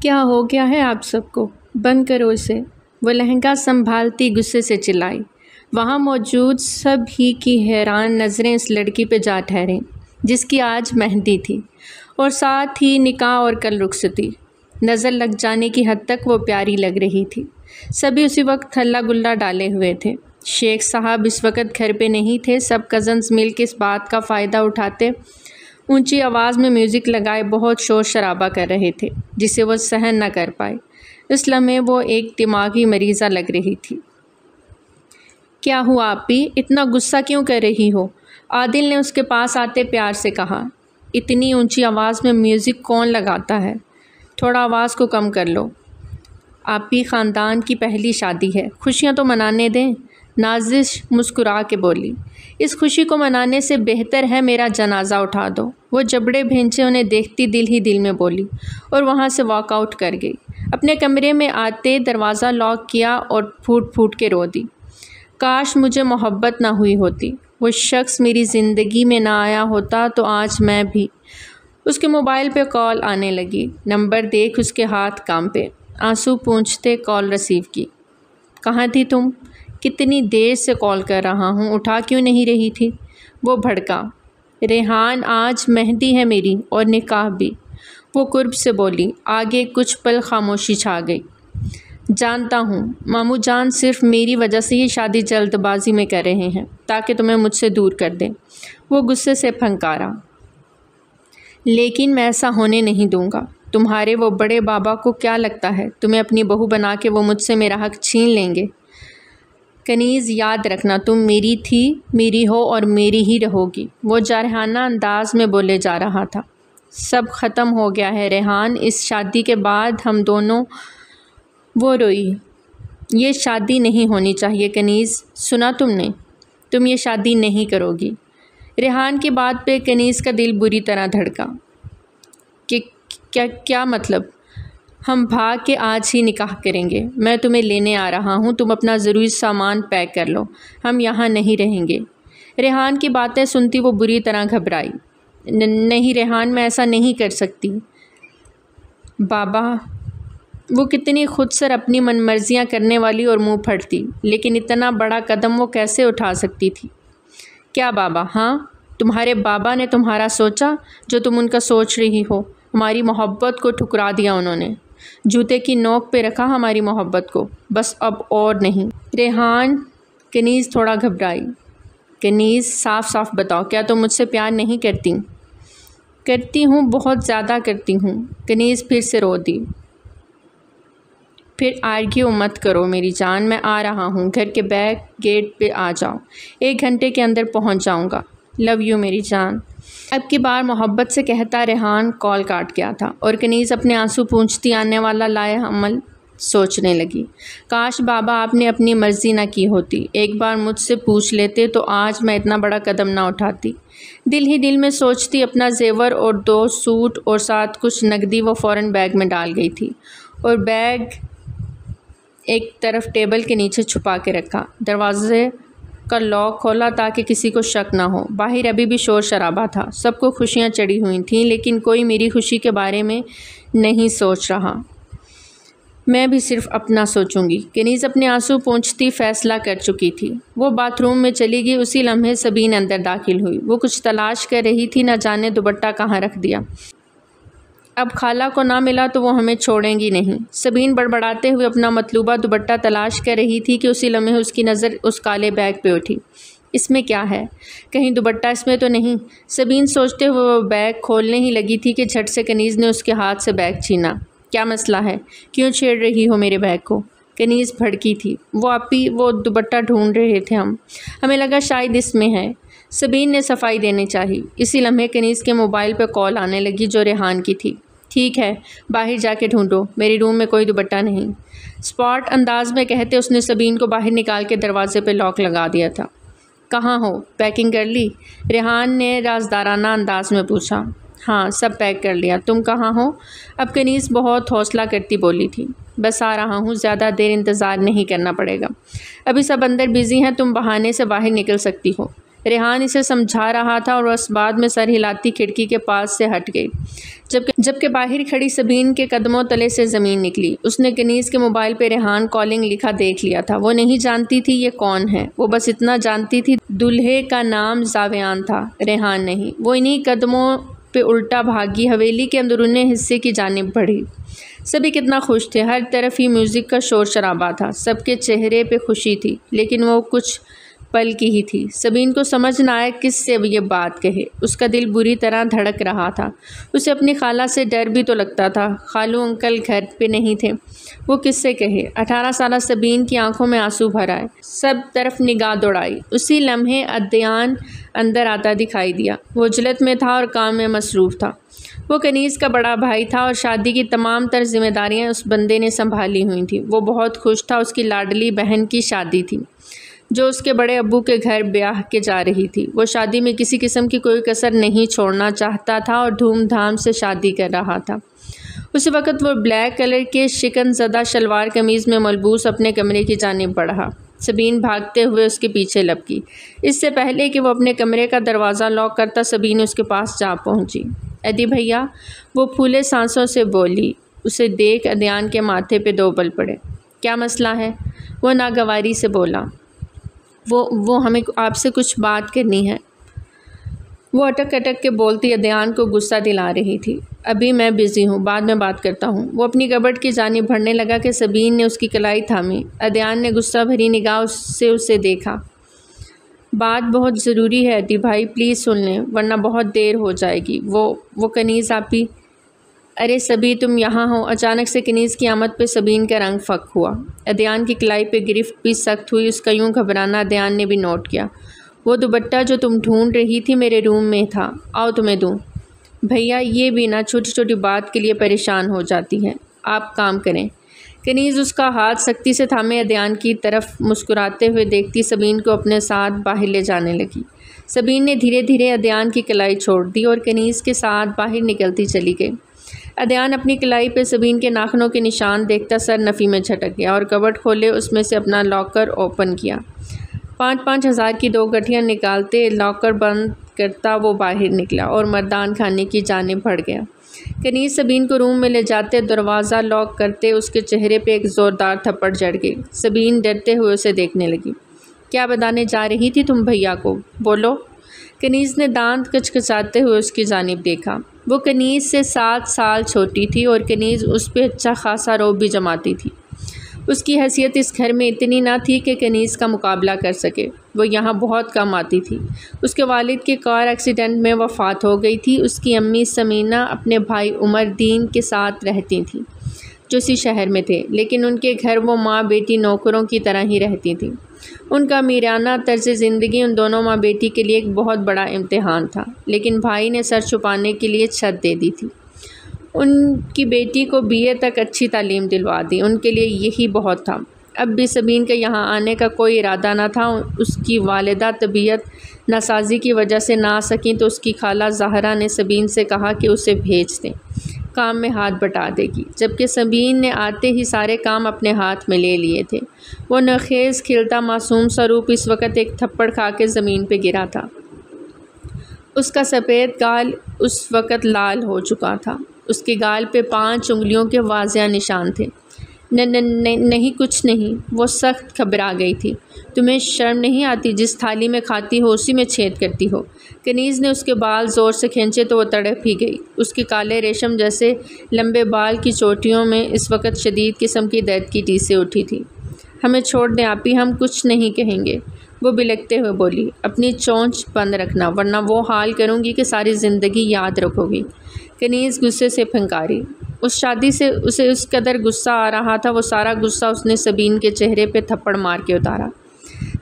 کیا ہو گیا ہے آپ سب کو؟ بند کرو اسے، وہ لہنگا سنبھالتی غصے سے چلائی۔ وہاں موجود سب ہی کی حیران نظریں اس لڑکی پہ جا ٹھہریں جس کی آج مہندی تھی اور ساتھ ہی نکاح اور کل رخصتی۔ نظر لگ جانے کی حد تک وہ پیاری لگ رہی تھی۔ سبھی اسی وقت ہلا گلا ڈالے ہوئے تھے۔ شیخ صاحب اس وقت گھر پہ نہیں تھے۔ سب کزنز مل کے اس بات کا فائدہ اٹھاتے اونچی آواز میں میوزک لگائے بہت شور شرابہ کر رہے تھے جسے وہ سہن نہ کر پائے۔ اس لمحے وہ ایک دماغی مریضہ لگ رہی تھی۔ کیا ہوا آپی؟ اتنا غصہ کیوں کر رہی ہو؟ عادل نے اس کے پاس آتے پیار سے کہا۔ اتنی اونچی آواز میں میوزک کون لگاتا ہے؟ تھوڑا آواز کو کم کر لو۔ آپی خاندان کی پہلی شادی ہے، خوشیاں تو منانے دیں۔ نازش مسکرا کے بولی۔ اس خوشی کو منانے سے بہتر ہے میرا جنازہ اٹھا دو، وہ جبڑے بھینچے انہیں دیکھتی دل ہی دل میں بولی اور وہاں سے واک آؤٹ کر گئی۔ اپنے کمرے میں آتے دروازہ لاک کیا اور پھوٹ پھوٹ کے رو دی۔ کاش مجھے محبت نہ ہوئی ہوتی، وہ شخص میری زندگی میں نہ آیا ہوتا تو آج میں بھی۔ اس کے موبائل پہ کال آنے لگی۔ نمبر دیکھ اس کے ہاتھ کانپے، آنسو پونچھتے کال ریسیو کی۔ کہاں تھی تم؟ کتنی دیر سے کال کر رہا ہوں، اٹھا کیوں نہیں رہی تھی؟ وہ بھڑکا۔ ریحان آج مہندی ہے میری اور نکاح بھی، وہ قرب سے بولی۔ آگے کچھ پل خاموشی چھا گئی۔ جانتا ہوں ماموں جان صرف میری وجہ سے یہ شادی جلد بازی میں کر رہے ہیں تاکہ تمہیں مجھ سے دور کر دیں، وہ غصے سے پھنکارا۔ لیکن میں ایسا ہونے نہیں دوں گا۔ تمہارے وہ بڑے بابا کو کیا لگتا ہے تمہیں اپنی بہو بنا کے وہ مجھ سے میرا حق چھین لیں گے؟ کنیز یاد رکھنا تم میری تھی، میری ہو اور میری ہی رہو گی، وہ جارحانہ انداز میں بولے جا رہا تھا۔ سب ختم ہو گیا ہے ریحان، اس شادی کے بعد ہم دونوں، وہ روئی۔ یہ شادی نہیں ہونی چاہیے کنیز، سنا تم نے؟ تم یہ شادی نہیں کرو گی۔ ریحان کی بات پہ کنیز کا دل بری طرح دھڑکا۔ کیا مطلب؟ ہم بھاگ کے آج ہی نکاح کریں گے، میں تمہیں لینے آ رہا ہوں، تم اپنا ضروری سامان پیک کر لو، ہم یہاں نہیں رہیں گے۔ ریحان کی باتیں سنتی وہ بری طرح گھبرائی۔ نہیں ریحان، میں ایسا نہیں کر سکتی۔ بابا، وہ کتنی خود سر اپنی من مرضیاں کرنے والی اور منہ پھٹتی، لیکن اتنا بڑا قدم وہ کیسے اٹھا سکتی تھی؟ کیا بابا؟ ہاں، تمہارے بابا نے تمہارا سوچا جو تم ان کا سوچ رہی ہو؟ ہماری محبت کو ٹھکرا دیا انہوں نے، جوتے کی نوک پہ رکھا ہماری محبت کو، بس اب اور نہیں۔ ریحان، کنیز تھوڑا گھبرائی۔ کنیز صاف صاف بتاؤ، کیا تم مجھ سے پیار نہیں کرتی؟ کرتی ہوں، بہت زیادہ کرتی ہوں۔ کنیز پھر سے رو دی۔ پھر آرگیو مت کرو میری جان، میں آ رہا ہوں، گھر کے بیک گیٹ پہ آ جاؤ، 1 گھنٹے کے اندر پہنچ جاؤں گا، لو یو میری جان۔ اب کی بار محبت سے کہتا ریحان کال کاٹ گیا تھا اور کنیز اپنے آنسو پونچھتی آنے والا لائے عمل سوچنے لگی۔ کاش بابا آپ نے اپنی مرضی نہ کی ہوتی، ایک بار مجھ سے پوچھ لیتے تو آج میں اتنا بڑا قدم نہ اٹھاتی۔ دل ہی دل میں سوچتی اپنا زیور اور 2 سوٹ اور ساتھ کچھ نقدی وہ فوراً بیگ میں ڈال گئی تھی اور بیگ ایک طرف ٹیبل کے نیچے چھپا کے رکھا۔ دروازے کا لاک کھولا تاکہ کسی کو شک نہ ہو۔ باہر ابھی بھی شور شرابہ تھا، سب کو خوشیاں چڑھی ہوئی تھیں، لیکن کوئی میری خوشی کے بارے میں نہیں سوچ رہا۔ میں بھی صرف اپنا سوچوں گی۔ کنیز اپنے آنسو پونچھتی فیصلہ کر چکی تھی۔ وہ باتھ روم میں چلی گئی۔ اسی لمحے سبین اندر داخل ہوئی۔ وہ کچھ تلاش کر رہی تھی، نہ جانے دوپٹہ کہاں رکھ دیا۔ اب خالہ کو نہ ملا تو وہ ہمیں چھوڑیں گی نہیں۔ سبین بڑبڑاتے ہوئے اپنا مطلوبہ دوپٹہ تلاش کر رہی تھی کہ اسی لمحے اس کی نظر اس کالے بیگ پہ اٹھی۔ اس میں کیا ہے؟ کہیں دوپٹہ اس میں تو نہیں؟ سبین سوچتے ہوئے وہ بیگ کھولنے ہی لگی تھی کہ جھٹ سے کنیز نے اس کے ہاتھ سے بیگ چھینا۔ کیا مسئلہ ہے؟ کیوں چھیڑ رہی ہو میرے بیگ کو؟ کنیز بھڑکی تھی۔ وہ آپی، وہ دوپٹہ ڈھونڈ رہے تھے ہمیں لگا شاید اس میں ہے۔ سبین نے صفائی دینے چاہی۔ اسی لمحے کنیز کے موبائل پہ کال آنے لگی جو ریحان کی تھی۔ ٹھیک ہے، باہر جا کے ڈھونڈو، میرے روم میں کوئی دوپٹہ نہیں، اسپاٹ انداز میں کہتے اس نے سبین کو باہر نکال کے دروازے پہ لاک لگا دیا تھا۔ کہاں ہو؟ پیکنگ کر لی؟ ریحان نے رازدارانہ انداز میں پوچھا۔ ہاں، سب پیک کر لیا، تم کہاں ہو؟ اب کنیز بہت حوصلہ کرتی بولی تھی۔ بس آ رہا ہوں، زیادہ دیر انتظار نہیں کرنا پڑے گا، ابھی سب اندر بزی ہیں، تم بہانے سے باہر نکل سکتی ہو۔ ریحان اسے سمجھا رہا تھا اور بس بعد میں سر ہلاتی کھڑکی کے پاس سے ہٹ گئی، جبکہ باہر کھڑی سبین کے قدموں تلے سے زمین نکلی۔ اس نے کنیز کے موبائل پہ ریحان کالنگ لکھا دیکھ لیا تھا۔ وہ نہیں جانتی تھی یہ کون ہے، وہ بس اتنا جانتی تھی دولہے کا نام زاویان تھا، ریحان نہیں۔ وہ انہی قدموں پہ الٹا بھاگی حویلی کے اندرونی حصے کی جانب بڑھی۔ سبھی کتنا خوش تھے، ہر طرف ہی میوزک کا شور شرابہ تھا، سب کے چہرے پہ خوشی تھی، لیکن وہ کچھ پل کی ہی تھی۔ سبین کو سمجھ نہ آیا کس سے یہ بات کہے، اس کا دل بری طرح دھڑک رہا تھا۔ اسے اپنی خالہ سے ڈر بھی تو لگتا تھا، خالو انکل گھر پہ نہیں تھے، وہ کس سے کہے۔ 18 سالہ سبین کی آنکھوں میں آنسو بھر آئے، سب طرف نگاہ دوڑائی۔ اسی لمحے عدنان اندر آتا دکھائی دیا۔ وہ جلت میں تھا اور کام میں مصروف تھا۔ وہ کنیز کا بڑا بھائی تھا اور شادی کی تمام تر ذمہ داریاں اس بندے نے سنبھالی ہوئی تھیں۔ وہ بہت خوش تھا، اس کی لاڈلی بہن کی شادی تھی جو اس کے بڑے ابو کے گھر بیاہ کے جا رہی تھی۔ وہ شادی میں کسی قسم کی کوئی کسر نہیں چھوڑنا چاہتا تھا اور دھوم دھام سے شادی کر رہا تھا۔ اسی وقت وہ بلیک کلر کے شکن زدہ شلوار قمیض میں ملبوس اپنے کمرے کی جانب بڑھا۔ سبین بھاگتے ہوئے اس کے پیچھے لپکی۔ اس سے پہلے کہ وہ اپنے کمرے کا دروازہ لاک کرتا، سبین اس کے پاس جا پہنچی۔ ایدی بھیا، وہ پھولے سانسوں سے بولی۔ اسے دیکھ عدنان کے ماتھے پہ 2 بل پڑے۔ کیا مسئلہ ہے؟ وہ ناگواری سے بولا۔ وہ ہمیں آپ سے کچھ بات کرنی ہے۔ وہ اٹک اٹک کے بولتی عدنان کو غصہ دلا رہی تھی۔ ابھی میں بزی ہوں، بعد میں بات کرتا ہوں۔ وہ اپنی کبرٹ کی جانب بڑھنے لگا کہ سبین نے اس کی کلائی تھامی۔ عدنان نے غصہ بھری نگاہ سے اسے دیکھا۔ بات بہت ضروری ہے ایدی بھائی، پلیز سن لیں ورنہ بہت دیر ہو جائے گی۔ وہ کنیز آپی۔ ارے سبی، تم یہاں ہو؟ اچانک سے کنیز کی آمد پہ سبین کا رنگ فک ہوا۔ عدنان کی کلائی پہ گرفت بھی سخت ہوئی۔ اس کا یوں گھبرانا عدنان نے بھی نوٹ کیا۔ وہ دوپٹہ جو تم ڈھونڈ رہی تھی میرے روم میں تھا، آؤ تمہیں دوں۔ بھیا یہ بھی نہ چھوٹی چھوٹی بات کے لیے پریشان ہو جاتی ہیں، آپ کام کریں۔ کنیز اس کا ہاتھ سختی سے تھامے عدنان کی طرف مسکراتے ہوئے دیکھتی سبین کو اپنے ساتھ باہر لے جانے لگی۔ سبین نے دھیرے دھیرے عدنان کی کلائی چھوڑ دی اور کنیز کے ساتھ باہر نکلتی چلی گئی۔ عدنان اپنی کلائی پہ سبین کے ناخنوں کے نشان دیکھتا سر نفی میں جھٹک گیا اور کبرٹ کھولے اس میں سے اپنا لاکر اوپن کیا۔ 5,000 ہزار کی 2 گٹھیاں نکالتے لاکر بند کرتا وہ باہر نکلا اور مردان خانے کی جانب بڑھ گیا۔ کنیز سبین کو روم میں لے جاتے دروازہ لاک کرتے اس کے چہرے پہ ایک زوردار تھپڑ جڑ گئی۔ سبین ڈرتے ہوئے اسے دیکھنے لگی۔ کیا بتانے جا رہی تھی تم بھیا کو؟ بولو۔ کنیز نے دانت کچکچاتے ہوئے اس کی جانب دیکھا۔ وہ کنیز سے 7 سال چھوٹی تھی اور کنیز اس پہ اچھا خاصا رعب بھی جماتی تھی۔ اس کی حیثیت اس گھر میں اتنی نہ تھی کہ کنیز کا مقابلہ کر سکے۔ وہ یہاں بہت کم آتی تھی۔ اس کے والد کی کار ایکسیڈنٹ میں وفات ہو گئی تھی۔ اس کی امی سمینہ اپنے بھائی عمر دین کے ساتھ رہتی تھیں جو اسی شہر میں تھے، لیکن ان کے گھر وہ ماں بیٹی نوکروں کی طرح ہی رہتی تھیں۔ ان کا امیرانہ طرز زندگی ان دونوں ماں بیٹی کے لیے ایک بہت بڑا امتحان تھا، لیکن بھائی نے سر چھپانے کے لیے چھت دے دی تھی۔ ان کی بیٹی کو BA تک اچھی تعلیم دلوا دی، ان کے لیے یہی بہت تھا۔ اب بھی سبین کا یہاں آنے کا کوئی ارادہ نہ تھا۔ اس کی والدہ طبیعت ناسازی کی وجہ سے نہ آ سکیں تو اس کی خالہ زہرا نے سبین سے کہا کہ اسے بھیج دیں، کام میں ہاتھ بٹا دے گی، جبکہ سبین نے آتے ہی سارے کام اپنے ہاتھ میں لے لیے تھے۔ وہ نخیز کھلتا معصوم سا روپ اس وقت ایک تھپڑ کھا کے زمین پہ گرا تھا۔ اس کا سفید گال اس وقت لال ہو چکا تھا۔ اس کے گال پہ 5 انگلیوں کے واضح نشان تھے۔ نہیں کچھ نہیں، وہ سخت گھبرا گئی تھی۔ تمہیں شرم نہیں آتی؟ جس تھالی میں کھاتی ہو اسی میں چھید کرتی ہو۔ کنیز نے اس کے بال زور سے کھینچے تو وہ تڑپ ہی گئی۔ اس کے کالے ریشم جیسے لمبے بال کی چوٹیوں میں اس وقت شدید قسم کی درد کی ٹیسیں اٹھی تھی۔ ہمیں چھوڑ دیں آپی، ہم کچھ نہیں کہیں گے، وہ بلکتے ہوئے بولی۔ اپنی چونچ بند رکھنا ورنہ وہ حال کروں گی کہ ساری زندگی یاد رکھو گی۔ کنیز غصے سے پھنکاری۔ اس شادی سے اسے اس قدر غصہ آ رہا تھا، وہ سارا غصہ اس نے سبین کے چہرے پہ تھپڑ مار کے اتارا۔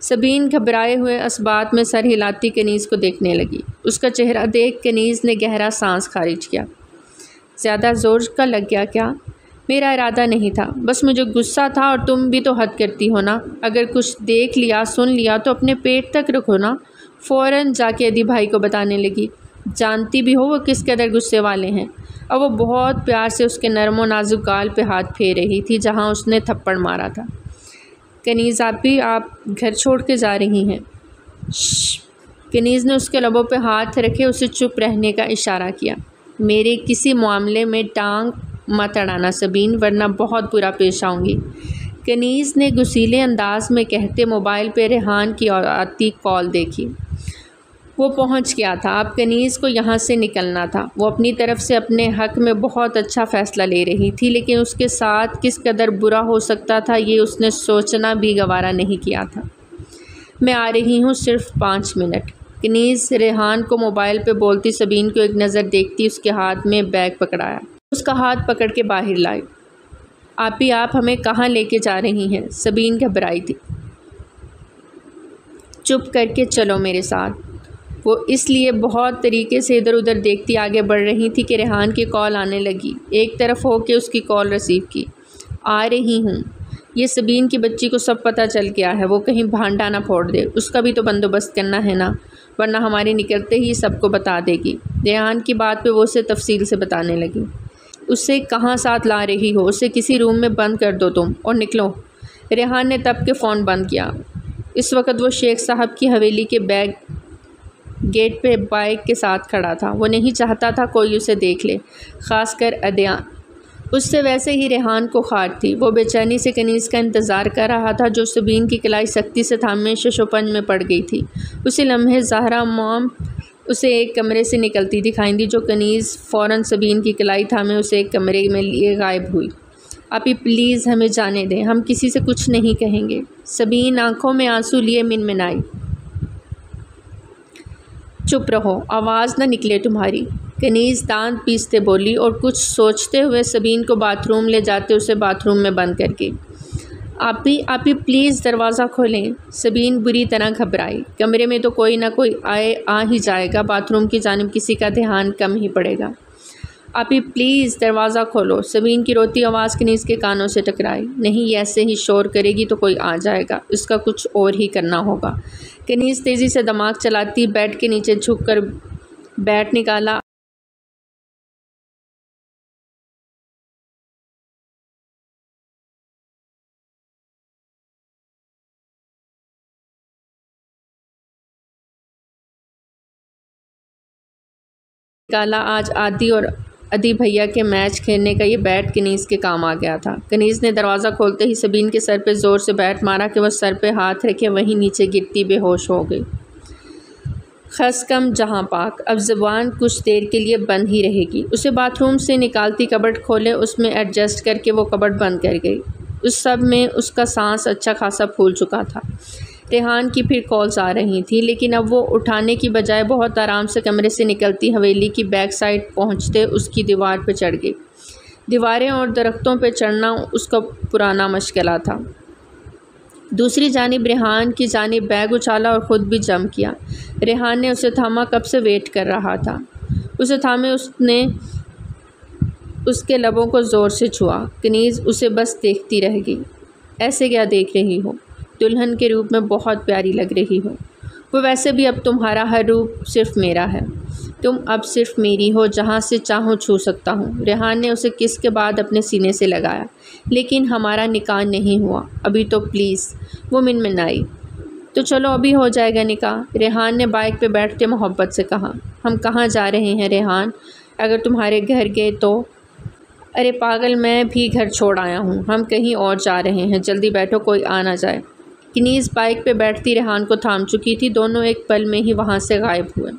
سبین گھبرائے ہوئے اسبات میں سر ہلاتی کنیز کو دیکھنے لگی۔ اس کا چہرہ دیکھ کنیز نے گہرا سانس خارج کیا۔ زیادہ زور کا لگ گیا کیا؟ میرا ارادہ نہیں تھا، بس مجھے غصہ تھا، اور تم بھی تو حد کرتی ہو نا، اگر کچھ دیکھ لیا سن لیا تو اپنے پیٹ تک رکھو نا۔ فوراً جا کے ایدی بھائی کو بتانے لگی۔ جانتی بھی ہو وہ کس قدر غصے والے ہیں۔ اور وہ بہت پیار سے اس کے نرم و نازک گال پہ ہاتھ پھیر رہی تھی جہاں اس نے تھپڑ مارا تھا۔ کنیز آپی، آپ گھر چھوڑ کے جا رہی ہیں؟ کنیز نے اس کے لبوں پہ ہاتھ رکھے اسے چپ رہنے کا اشارہ کیا۔ میرے کسی معاملے میں ٹانگ مت اڑانا سبین، ورنہ بہت برا پیش آؤں گی، کنیز نے غصیلے انداز میں کہتے موبائل پہ ریحان کی آتی کال دیکھی۔ وہ پہنچ گیا تھا، اب کنیز کو یہاں سے نکلنا تھا۔ وہ اپنی طرف سے اپنے حق میں بہت اچھا فیصلہ لے رہی تھی، لیکن اس کے ساتھ کس قدر برا ہو سکتا تھا یہ اس نے سوچنا بھی گوارا نہیں کیا تھا۔ میں آ رہی ہوں، صرف 5 منٹ۔ کنیز ریحان کو موبائل پہ بولتی سبین کو ایک نظر دیکھتی اس کے ہاتھ میں بیگ پکڑایا، اس کا ہاتھ پکڑ کے باہر لائی۔ آپ ہمیں کہاں لے کے جا رہی ہیں؟ سبین گھبرائی تھی۔ چپ کر کے چلو میرے ساتھ۔ وہ اس لیے بہت طریقے سے ادھر ادھر دیکھتی آگے بڑھ رہی تھی کہ ریحان کی کال آنے لگی۔ ایک طرف ہو کے اس کی کال ریسیو کی۔ آ رہی ہوں۔ یہ سبین کی بچی کو سب پتہ چل گیا ہے، وہ کہیں بھانڈا نہ پھوڑ دے، اس کا بھی تو بندوبست کرنا ہے نا، ورنہ ہمارے نکلتے ہی سب کو بتا دے گی۔ ریحان کی بات پہ وہ اسے تفصیل سے بتانے لگی۔ اسے کہاں ساتھ لا رہی ہو؟ اسے کسی روم میں بند کر دو تم اور نکلو۔ ریحان نے تب کے فون بند کیا۔ اس وقت وہ شیخ صاحب کی حویلی کے گیٹ پہ بائک کے ساتھ کھڑا تھا۔ وہ نہیں چاہتا تھا کوئی اسے دیکھ لے، خاص کر ادیان۔ اس سے ویسے ہی ریحان کو خار تھی۔ وہ بے چینی سے کنیز کا انتظار کر رہا تھا جو سبین کی کلائی سختی سے تھامے شش و پنج میں پڑ گئی تھی۔ اسی لمحے زہرا موم اسے ایک کمرے سے نکلتی دکھائی دی، جو کنیز فوراً سبین کی کلائی تھامے اسے ایک کمرے میں لیے غائب ہوئی۔ آپی پلیز ہمیں جانے دیں، ہم کسی سے کچھ نہیں کہیں گے۔ سبین آنکھوں میں آنسو لیے منمنائی۔ چپ رہو، آواز نہ نکلے تمہاری، کنیز دانت پیستے بولی اور کچھ سوچتے ہوئے سبین کو باتھ روم لے جاتے اسے باتھ روم میں بند کر کے۔ آپی پلیز دروازہ کھولیں۔ سبین بری طرح گھبرائی۔ کمرے میں تو کوئی نہ کوئی آ ہی جائے گا، باتھ روم کی جانب کسی کا دھیان کم ہی پڑے گا۔ آپی پلیز دروازہ کھولو۔ سبین کی روتی آواز کنیز کے کانوں سے ٹکرائی۔ نہیں، ایسے ہی شور کرے گی تو کوئی آ جائے گا، اس کا کچھ اور ہی کرنا ہوگا۔ کنیز تیزی سے دماغ چلاتی بیڈ کے نیچے جھک کر بیٹ نکالا۔ آج عادی اور ادی بھیا کے میچ کھیلنے کا یہ بیٹ کنیز کے کام آ گیا تھا۔ کنیز نے دروازہ کھولتے ہی سبین کے سر پہ زور سے بیٹ مارا کہ وہ سر پہ ہاتھ رکھے وہیں نیچے گرتی بے ہوش ہو گئی۔ خس کم جہاں پاک، اب زبان کچھ دیر کے لیے بند ہی رہے گی۔ اسے باتھ روم سے نکالتی کبڈ کھولے، اس میں ایڈجسٹ کر کے وہ کبڈ بند کر گئی۔ اس سب میں اس کا سانس اچھا خاصا پھول چکا تھا۔ ریحان کی پھر کالز آ رہی تھیں، لیکن اب وہ اٹھانے کی بجائے بہت آرام سے کمرے سے نکلتی حویلی کی بیک سائڈ پہنچتے اس کی دیوار پہ چڑھ گئی۔ دیواریں اور درختوں پہ چڑھنا اس کا پرانا مشغلہ تھا۔ دوسری جانب ریحان کی جانب بیگ اچھالا اور خود بھی جم کیا۔ ریحان نے اسے تھاما، کب سے ویٹ کر رہا تھا۔ اسے تھامے اس نے اس کے لبوں کو زور سے چھوا۔ کنیز اسے بس دیکھتی رہ گئی۔ ایسے کیا دیکھ رہی ہو؟ دلہن کے روپ میں بہت پیاری لگ رہی ہو۔ وہ ویسے بھی اب تمہارا ہر روپ صرف میرا ہے، تم اب صرف میری ہو، جہاں سے چاہوں چھو سکتا ہوں۔ ریحان نے اسے کس کے بعد اپنے سینے سے لگایا۔ لیکن ہمارا نکاح نہیں ہوا ابھی تو پلیز، وہ منمنائی۔ تو چلو ابھی ہو جائے گا نکاح، ریحان نے بائک پہ بیٹھتے محبت سے کہا۔ ہم کہاں جا رہے ہیں ریحان؟ اگر تمہارے گھر گئے تو؟ ارے پاگل، میں بھی گھر چھوڑ آیا ہوں، ہم کہیں اور جا رہے ہیں، جلدی بیٹھو کوئی آ نہ جائے۔ کنیز بائک پہ بیٹھتی ریحان کو تھام چکی تھی، دونوں ایک پل میں ہی وہاں سے غائب ہوئے۔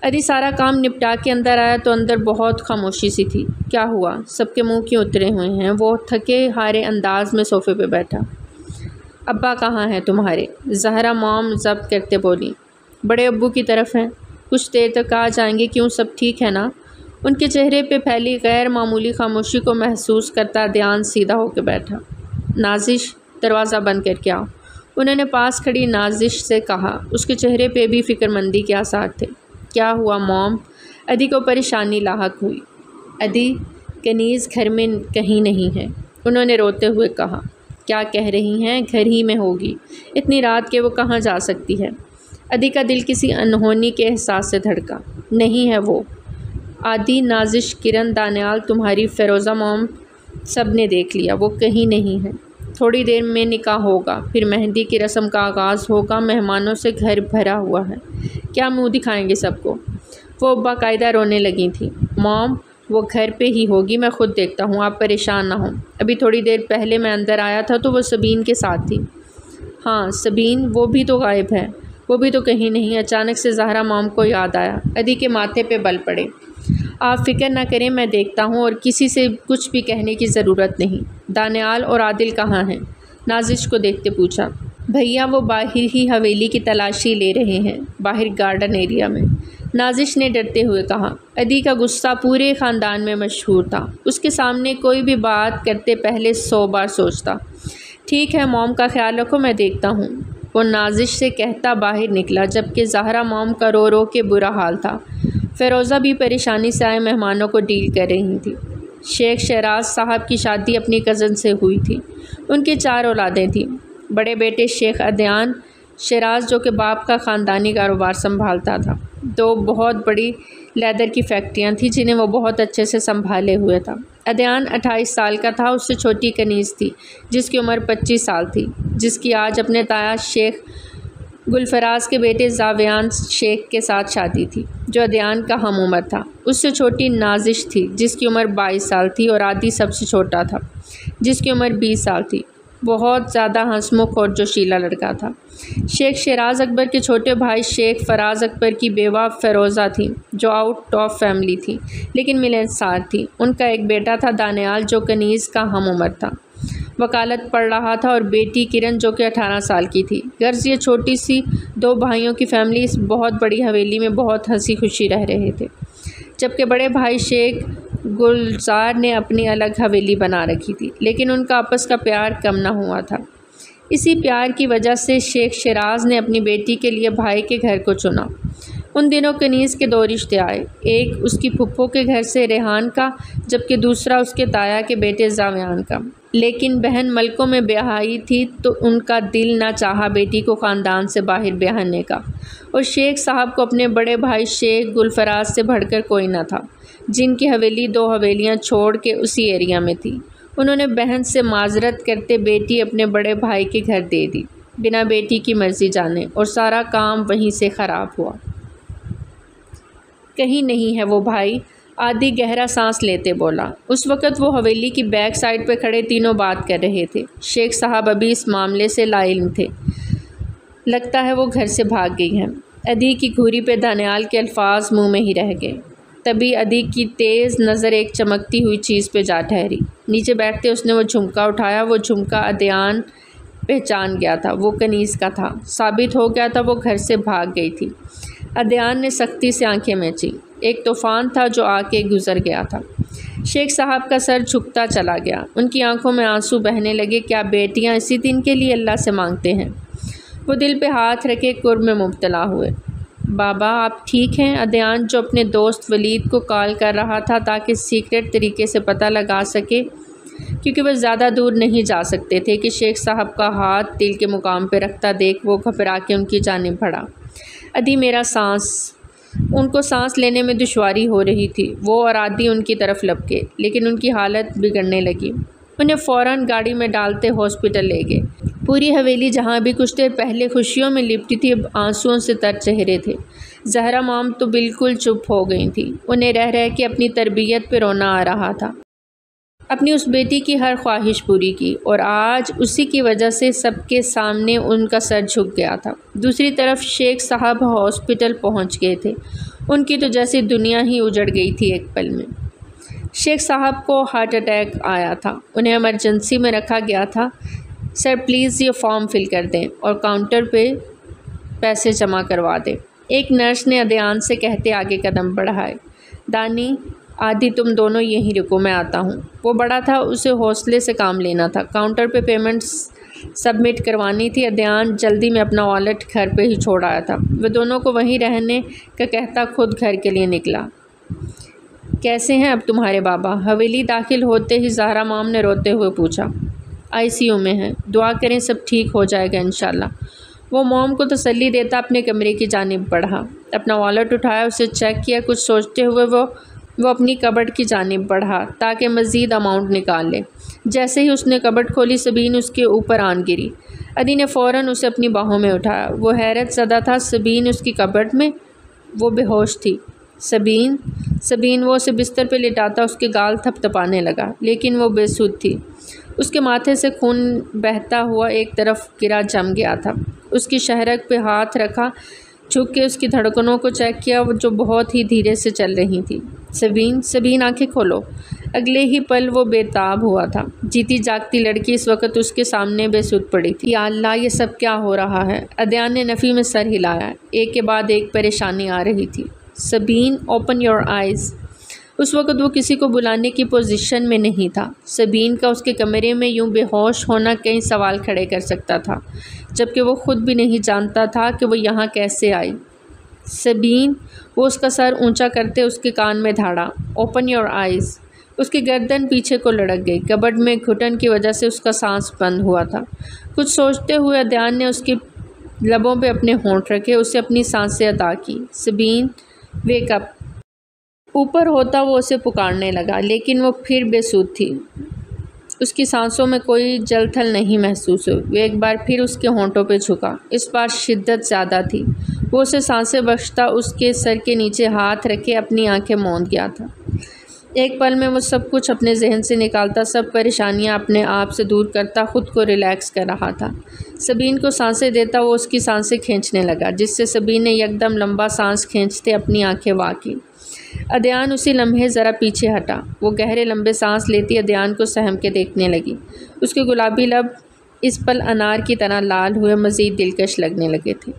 ادی سارا کام نپٹا کے اندر آیا تو اندر بہت خاموشی سی تھی۔ کیا ہوا؟ سب کے منہ کیوں اترے ہوئے ہیں؟ وہ تھکے ہارے انداز میں صوفے پہ بیٹھا۔ ابا کہاں ہیں تمہارے؟ زہرا موم ضبط کرتے بولی۔ بڑے ابو کی طرف ہیں، کچھ دیر تک آ جائیں گے، کیوں سب ٹھیک ہے نا؟ ان کے چہرے پہ پھیلی غیر معمولی خاموشی کو محسوس کرتا دھیان سیدھا ہو کے بیٹھا۔ نازش، دروازہ بند کر کے آؤ، انہوں نے پاس کھڑی نازش سے کہا۔ اس کے چہرے پہ بھی فکر مندی کے آثار تھے۔ کیا ہوا موم؟ ادی کو پریشانی لاحق ہوئی۔ ادی، کنیز گھر میں کہیں نہیں ہے، انہوں نے روتے ہوئے کہا۔ کیا کہہ رہی ہیں؟ گھر ہی میں ہوگی، اتنی رات کے وہ کہاں جا سکتی ہے؟ ادی کا دل کسی انہونی کے احساس سے دھڑکا۔ نہیں ہے وہ۔ آدی، نازش، کرن، دانیال، تمہاری فیروزہ موم، سب نے دیکھ لیا، وہ کہیں نہیں ہے۔ تھوڑی دیر میں نکاح ہوگا، پھر مہندی کی رسم کا آغاز ہوگا، مہمانوں سے گھر بھرا ہوا ہے۔ کیا منہ دکھائیں گے سب کو؟ وہ باقاعدہ رونے لگی تھیں۔ موم، وہ گھر پہ ہی ہوگی، میں خود دیکھتا ہوں، آپ پریشان نہ ہوں۔ ابھی تھوڑی دیر پہلے میں اندر آیا تھا تو وہ سبین کے ساتھ تھی۔ ہاں سبین، وہ بھی تو غائب ہے، وہ بھی تو کہیں نہیں۔ اچانک سے زہرا موم کو یاد آیا۔ ادی کے ماتھے پہ بل پڑے۔ آپ فکر نہ کریں، میں دیکھتا ہوں، اور کسی سے کچھ بھی کہنے کی ضرورت نہیں۔ دانیال اور عادل کہاں ہیں؟ نازش کو دیکھتے پوچھا۔ بھیا وہ باہر ہی حویلی کی تلاشی لے رہے ہیں، باہر گارڈن ایریا میں، نازش نے ڈرتے ہوئے کہا۔ ادی کا غصہ پورے خاندان میں مشہور تھا۔ اس کے سامنے کوئی بھی بات کرتے پہلے 100 بار سوچتا۔ ٹھیک ہے، موم کا خیال رکھو، میں دیکھتا ہوں، وہ نازش سے کہتا باہر نکلا، جبکہ زہرا موم کا رو رو کے برا حال تھا۔ فیروزہ بھی پریشانی سے آئے مہمانوں کو ڈیل کر رہی تھی۔ شیخ شیراز صاحب کی شادی اپنی کزن سے ہوئی تھی۔ ان کی 4 اولادیں تھیں۔ بڑے بیٹے شیخ عدنان شیراز جو کہ باپ کا خاندانی کاروبار سنبھالتا تھا، 2 بہت بڑی لیدر کی فیکٹریاں تھیں جنہیں وہ بہت اچھے سے سنبھالے ہوئے تھا۔ عدنان 28 سال کا تھا، اس سے چھوٹی کنیز تھی جس کی عمر 25 سال تھی، جس کی آج اپنے تایا شیخ گلفراز کے بیٹے زاویان شیخ کے ساتھ شادی تھی، جو عدنان کا ہم عمر تھا۔ اس سے چھوٹی نازش تھی جس کی عمر 22 سال تھی، اور عادی سب سے چھوٹا تھا جس کی عمر 20 سال تھی۔ بہت زیادہ ہنسمکھ اور جوشیلا لڑکا تھا۔ شیخ شیراز اکبر کے چھوٹے بھائی شیخ فراز اکبر کی بیوہ فیروزہ تھیں، جو آؤٹ آف فیملی تھی لیکن ملنسار تھی۔ ان کا ایک بیٹا تھا دانیال، جو کنیز کا ہم عمر تھا، وکالت پڑھ رہا تھا، اور بیٹی کرن جو کہ 18 سال کی تھی۔ غرض یہ چھوٹی سی 2 بھائیوں کی فیملی اس بہت بڑی حویلی میں بہت ہنسی خوشی رہ رہے تھے، جبکہ بڑے بھائی شیخ گلزار نے اپنی الگ حویلی بنا رکھی تھی، لیکن ان کا آپس کا پیار کم نہ ہوا تھا۔ اسی پیار کی وجہ سے شیخ شیراز نے اپنی بیٹی کے لیے بھائی کے گھر کو چنا۔ ان دنوں کنیز کے 2 رشتے آئے، ایک اس کی پھپھو کے گھر سے ریحان کا، جبکہ دوسرا اس کے تایا کے بیٹے زاویان کا۔ لیکن بہن ملکوں میں بیاہی تھی تو ان کا دل نہ چاہا بیٹی کو خاندان سے باہر بیاہنے کا، اور شیخ صاحب کو اپنے بڑے بھائی شیخ گلفراز سے بڑھ کر کوئی نہ تھا، جن کی حویلی 2 حویلیاں چھوڑ کے اسی ایریا میں تھی۔ انہوں نے بہن سے معذرت کرتے بیٹی اپنے بڑے بھائی کے گھر دے دی، بنا بیٹی کی مرضی جانے، اور سارا کام وہیں سے خراب ہوا۔ کہیں نہیں ہے وہ بھائی، عادی گہرا سانس لیتے بولا۔ اس وقت وہ حویلی کی بیک سائڈ پہ کھڑے تینوں بات کر رہے تھے۔ شیخ صاحب ابھی اس معاملے سے لا علم تھے، لگتا ہے وہ گھر سے بھاگ گئی ہیں۔ ادی کی گھوری پہ دانیال کے الفاظ منہ میں ہی رہ گئے۔ تبھی ادی کی تیز نظر ایک چمکتی ہوئی چیز پہ جا ٹھہری۔ نیچے بیٹھتے اس نے وہ جھمکا اٹھایا۔ وہ جھمکا عدنان پہچان گیا تھا، وہ کنیز کا تھا۔ ثابت ہو گیا تھا وہ گھر سے بھاگ گئی تھی۔ عدنان نے سختی سے آنکھیں مینچیں۔ ایک طوفان تھا جو آ کے گزر گیا تھا۔ شیخ صاحب کا سر جھکتا چلا گیا، ان کی آنکھوں میں آنسو بہنے لگے۔ کیا بیٹیاں اسی دن کے لیے اللہ سے مانگتے ہیں؟ وہ دل پہ ہاتھ رکھے کرب میں مبتلا ہوئے۔ بابا آپ ٹھیک ہیں؟ عدنان جو اپنے دوست ولید کو کال کر رہا تھا تاکہ سیکرٹ طریقے سے پتہ لگا سکے، کیونکہ وہ زیادہ دور نہیں جا سکتے تھے، کہ شیخ صاحب کا ہاتھ دل کے مقام پہ رکھتا دیکھ وہ گھبرا کے ان کی جانب بڑھا۔ ادی میرا سانس، ان کو سانس لینے میں دشواری ہو رہی تھی۔ وہ اور عادی ان کی طرف لپکے، لیکن ان کی حالت بگڑنے لگی۔ انہیں فوراً گاڑی میں ڈالتے ہاسپٹل لے گئے۔ پوری حویلی جہاں بھی کچھ دیر پہلے خوشیوں میں لپٹی تھی، اب آنسوؤں سے تر چہرے تھے۔ زہرا مام تو بالکل چپ ہو گئی تھیں، انہیں رہ رہ کے اپنی تربیت پہ رونا آ رہا تھا۔ اپنی اس بیٹی کی ہر خواہش پوری کی، اور آج اسی کی وجہ سے سب کے سامنے ان کا سر جھک گیا تھا۔ دوسری طرف شیخ صاحب ہاسپٹل پہنچ گئے تھے۔ ان کی تو جیسی دنیا ہی اجڑ گئی تھی ایک پل میں۔ شیخ صاحب کو ہارٹ اٹیک آیا تھا، انہیں ایمرجنسی میں رکھا گیا تھا۔ سر پلیز یہ فارم فل کر دیں اور کاؤنٹر پہ پیسے جمع کروا دیں، ایک نرس نے عدنان سے کہتے آگے قدم بڑھائے۔ دانی، عادی تم دونوں یہیں رکو، میں آتا ہوں۔ وہ بڑا تھا، اسے حوصلے سے کام لینا تھا۔ کاؤنٹر پہ پیمنٹ سبمٹ کروانی تھی۔ عدنان جلدی میں اپنا والیٹ گھر پہ ہی چھوڑ آیا تھا۔ وہ دونوں کو وہیں رہنے کا کہتا خود گھر کے لیے نکلا۔ کیسے ہیں اب تمہارے بابا؟ حویلی داخل ہوتے ہی زہرا مام نے روتے ہوئے پوچھا۔ ICU میں ہیں، دعا کریں سب ٹھیک ہو جائے گا انشاءاللہ۔ وہ موم کو تسلی دیتا اپنے کمرے کی جانب بڑھا، اپنا والیٹ اٹھایا، اسے چیک کیا۔ کچھ سوچتے ہوئے وہ اپنی کبڈ کی جانب بڑھا تاکہ مزید اماؤنٹ نکال لے۔ جیسے ہی اس نے کبڈ کھولی، سبین اس کے اوپر آن گری۔ ادی نے فوراً اسے اپنی باہوں میں اٹھایا۔ وہ حیرت زدہ تھا۔ سبین اس کی کبڈ میں؟ وہ بے ہوش تھی۔ سبین وہ اسے بستر پہ لٹاتا اس کے گال تھپ تھپانے لگا، لیکن وہ بے سود تھی۔ اس کے ماتھے سے خون بہتا ہوا ایک طرف گرا جم گیا تھا۔ اس کی شہرک پہ ہاتھ رکھا، جھک کے اس کی دھڑکنوں کو چیک کیا جو بہت ہی دھیرے سے چل رہی تھی۔ سبین آنکھیں کھولو۔ اگلے ہی پل وہ بے تاب ہوا تھا۔ جیتی جاگتی لڑکی اس وقت اس کے سامنے بے سود پڑی تھی۔ یا اللہ، یہ سب کیا ہو رہا ہے؟ عدنان نے نفی میں سر ہلایا۔ ایک کے بعد ایک پریشانی آ رہی تھی۔ Sabeen, open your eyes. اس وقت وہ کسی کو بلانے کی پوزیشن میں نہیں تھا۔ سبین کا اس کے کمرے میں یوں بے ہوش ہونا کئی سوال کھڑے کر سکتا تھا، جبکہ وہ خود بھی نہیں جانتا تھا کہ وہ یہاں کیسے آئی۔ سبین، وہ اس کا سر اونچا کرتے اس کے کان میں دھاڑا۔ Open your eyes. اس کی گردن پیچھے کو لڑک گئی۔ کبڈ میں گھٹن کی وجہ سے اس کا سانس بند ہوا تھا۔ کچھ سوچتے ہوئے عدنان نے اس کے لبوں پہ اپنے ہونٹ رکھے، اسے اپنی سانسیں عطا کی۔ سبین، ویک اپ۔ اوپر ہوتا وہ اسے پکارنے لگا، لیکن وہ پھر بے سود تھی۔ اس کی سانسوں میں کوئی جل تھل نہیں محسوس ہوئی۔ وہ ایک بار پھر اس کے ہونٹوں پہ جھکا۔ اس بار شدت زیادہ تھی۔ وہ اسے سانسیں بخشتا اس کے سر کے نیچے ہاتھ رکھے اپنی آنکھیں موند گیا تھا۔ ایک پل میں وہ سب کچھ اپنے ذہن سے نکالتا، سب پریشانیاں اپنے آپ سے دور کرتا، خود کو ریلیکس کر رہا تھا۔ سبین کو سانسیں دیتا وہ اس کی سانسیں کھینچنے لگا، جس سے سبین نے یکدم لمبا سانس کھینچتے اپنی آنکھیں وا کی۔ عدنان اسی لمحے ذرا پیچھے ہٹا۔ وہ گہرے لمبے سانس لیتی عدنان کو سہم کے دیکھنے لگی۔ اس کے گلابی لب اس پل انار کی طرح لال ہوئے مزید دلکش لگنے لگے تھے۔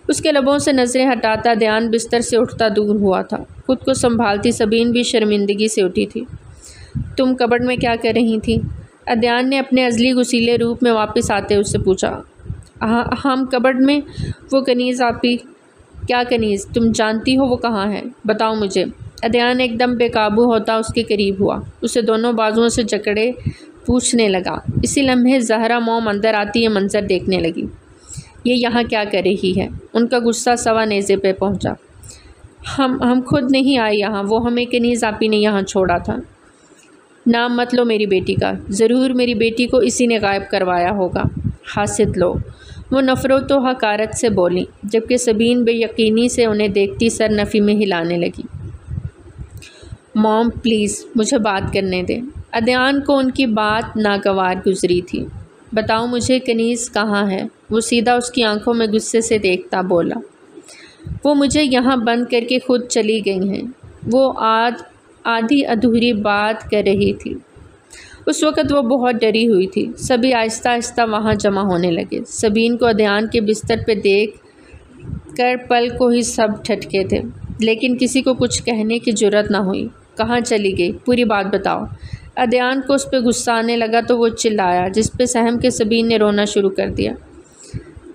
اس کے لبوں سے نظریں ہٹاتا عدنان بستر سے اٹھتا دور ہوا تھا۔ خود کو سنبھالتی سبین بھی شرمندگی سے اٹھی تھی۔ تم کبڈ میں کیا کر رہی تھی؟ عدنان نے اپنے ازلی غسیلے روپ میں واپس آتے اس سے پوچھا۔ ہم کبڈ میں؟ وہ کنیز آپی۔ کیا کنیز؟ تم جانتی ہو وہ کہاں ہے؟ بتاؤ مجھے۔ عدنان ایک دم بے قابو ہوتا اس کے قریب ہوا، اسے دونوں بازوؤں سے جکڑے پوچھنے لگا۔ اسی لمحے زہرا موم اندر آتی یہ منظر دیکھنے لگی۔ یہ یہاں کیا کر رہی ہے؟ ان کا غصہ سوا نیزے پہ پہنچا۔ ہم خود نہیں آئے یہاں، وہ ہمیں کنیز آپی نے یہاں چھوڑا تھا۔ نام مت لو میری بیٹی کا، ضرور میری بیٹی کو اسی نے غائب کروایا ہوگا۔ حاسد لوگ، وہ نفرت و حقارت سے بولیں، جبکہ سبین بے یقینی سے انہیں دیکھتی سر نفی میں ہلانے لگی۔ موم پلیز مجھے بات کرنے دیں۔ عدنان کو ان کی بات ناگوار گزری تھی۔ بتاؤ مجھے کنیز کہاں ہے؟ وہ سیدھا اس کی آنکھوں میں غصے سے دیکھتا بولا۔ وہ مجھے یہاں بند کر کے خود چلی گئی ہیں۔ وہ آدھی ادھوری بات کر رہی تھی۔ اس وقت وہ بہت ڈری ہوئی تھی۔ سبھی آہستہ آہستہ وہاں جمع ہونے لگے۔ سبین کو عدنان کے بستر پہ دیکھ کر پل کو ہی سب ٹھٹکے تھے، لیکن کسی کو کچھ کہنے کی جرأت نہ ہوئی۔ کہاں چلی گئی؟ پوری بات بتاؤ۔ عدنان کو اس پہ غصہ آنے لگا تو وہ چلایا، جس پہ سہم کے سبین نے رونا شروع کر دیا۔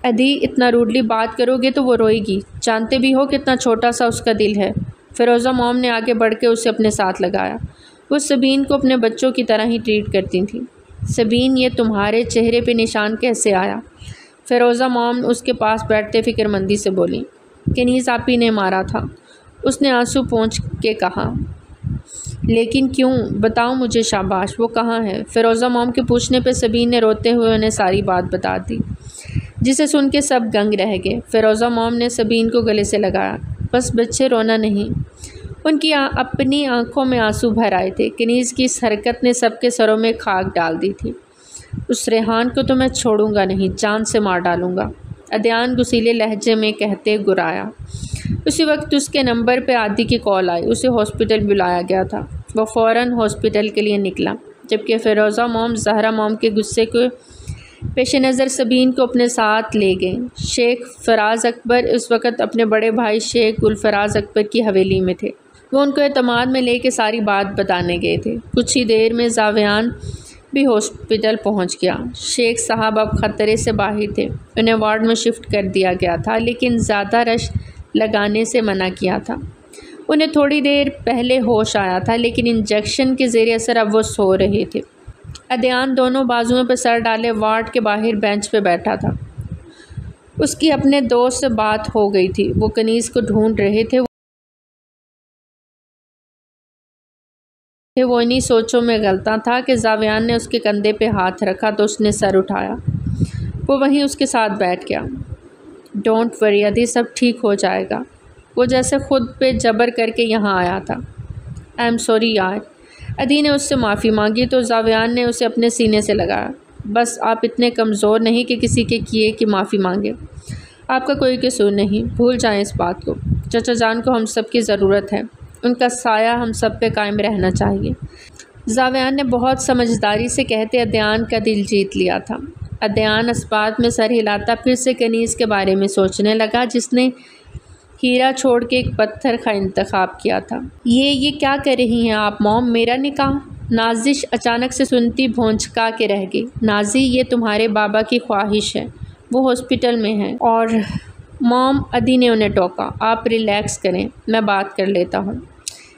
ادھی، اتنا روڈلی بات کرو گے تو وہ روئے گی، جانتے بھی ہو کتنا چھوٹا سا اس کا دل ہے۔ فیروزہ موم نے آگے بڑھ کے اسے اپنے ساتھ لگایا۔ وہ سبین کو اپنے بچوں کی طرح ہی ٹریٹ کرتی تھیں۔ سبین، یہ تمہارے چہرے پہ نشان کیسے آیا؟ فیروزہ موم اس کے پاس بیٹھتے فکر مندی سے بولیں۔ کنیز آپی نے مارا تھا، اس نے آنسو پونچھ کے کہا۔ لیکن کیوں؟ بتاؤ مجھے شاباش، وہ کہاں ہے؟ فیروزہ موم کے پوچھنے پہ سبین نے روتے ہوئے انہیں ساری بات بتا دی، جسے سن کے سب گنگ رہ گئے۔ فیروزہ موم نے سبین کو گلے سے لگایا۔ بس بچے، رونا نہیں۔ ان کی اپنی آنکھوں میں آنسو بھر آئے تھے۔ کنیز کی اس حرکت نے سب کے سروں میں خاک ڈال دی تھی۔ اس ریحان کو تو میں چھوڑوں گا نہیں، جان سے مار ڈالوں گا، عدنان غصیلے لہجے میں کہتے گرایا۔ اسی وقت اس کے نمبر پہ عادی کی کال آئی، اسے ہاسپٹل بلایا گیا تھا۔ وہ فوراً ہاسپٹل کے لیے نکلا، جبکہ فیروزہ موم زہرا موم کے غصے کو پیش نظر سبین کو اپنے ساتھ لے گئیں۔ شیخ فراز اکبر اس وقت اپنے بڑے بھائی شیخ گلفراز اکبر کی حویلی میں تھے۔ وہ ان کو اعتماد میں لے کے ساری بات بتانے گئے تھے۔ کچھ ہی دیر میں زاویان بھی ہاسپٹل پہنچ گیا۔ شیخ صاحب اب خطرے سے باہر تھے، انہیں وارڈ میں شفٹ کر دیا گیا تھا، لیکن زیادہ رش لگانے سے منع کیا تھا۔ انہیں تھوڑی دیر پہلے ہوش آیا تھا، لیکن انجیکشن کے زیر اثر اب وہ سو رہے تھے۔ عدنان دونوں بازوؤں پہ سر ڈالے وارڈ کے باہر بینچ پہ بیٹھا تھا۔ اس کی اپنے دوست سے بات ہو گئی تھی، وہ کنیز کو ڈھونڈ رہے تھے۔ وہ انہی سوچوں میں غلطاں تھا کہ زاویان نے اس کے کندھے پہ ہاتھ رکھا تو اس نے سر اٹھایا۔ وہ وہیں اس کے ساتھ بیٹھ گیا۔ ڈونٹ وری ادھی، سب ٹھیک ہو جائے گا۔ وہ جیسے خود پہ جبر کر کے یہاں آیا تھا۔ آئی ایم سوری یار۔ ادھی نے اس سے معافی مانگی تو زاویان نے اسے اپنے سینے سے لگایا۔ بس آپ اتنے کمزور نہیں کہ کسی کے کیے کی معافی مانگے۔ آپ کا کوئی قصور نہیں، بھول جائیں اس بات کو۔ چچا جان کو ہم سب کی ضرورت ہے، ان کا سایہ ہم سب پہ قائم رہنا چاہیے۔ زاویان نے بہت سمجھداری سے کہتے عدیان کا دل جیت لیا تھا۔ عدیان اسبات میں سر ہلاتا پھر سے کنیز کے بارے میں سوچنے لگا جس نے ہیرا چھوڑ کے ایک پتھر کا انتخاب کیا تھا۔ یہ کیا کر رہی ہیں آپ موم؟ میرا نکاح؟ نازش اچانک سے سنتی بھونچکا کے رہ گئی۔ نازی، یہ تمہارے بابا کی خواہش ہے، وہ ہاسپٹل میں ہیں اور موم، ادھی نے انہیں ٹوکا، آپ ریلیکس کریں، میں بات کر لیتا ہوں۔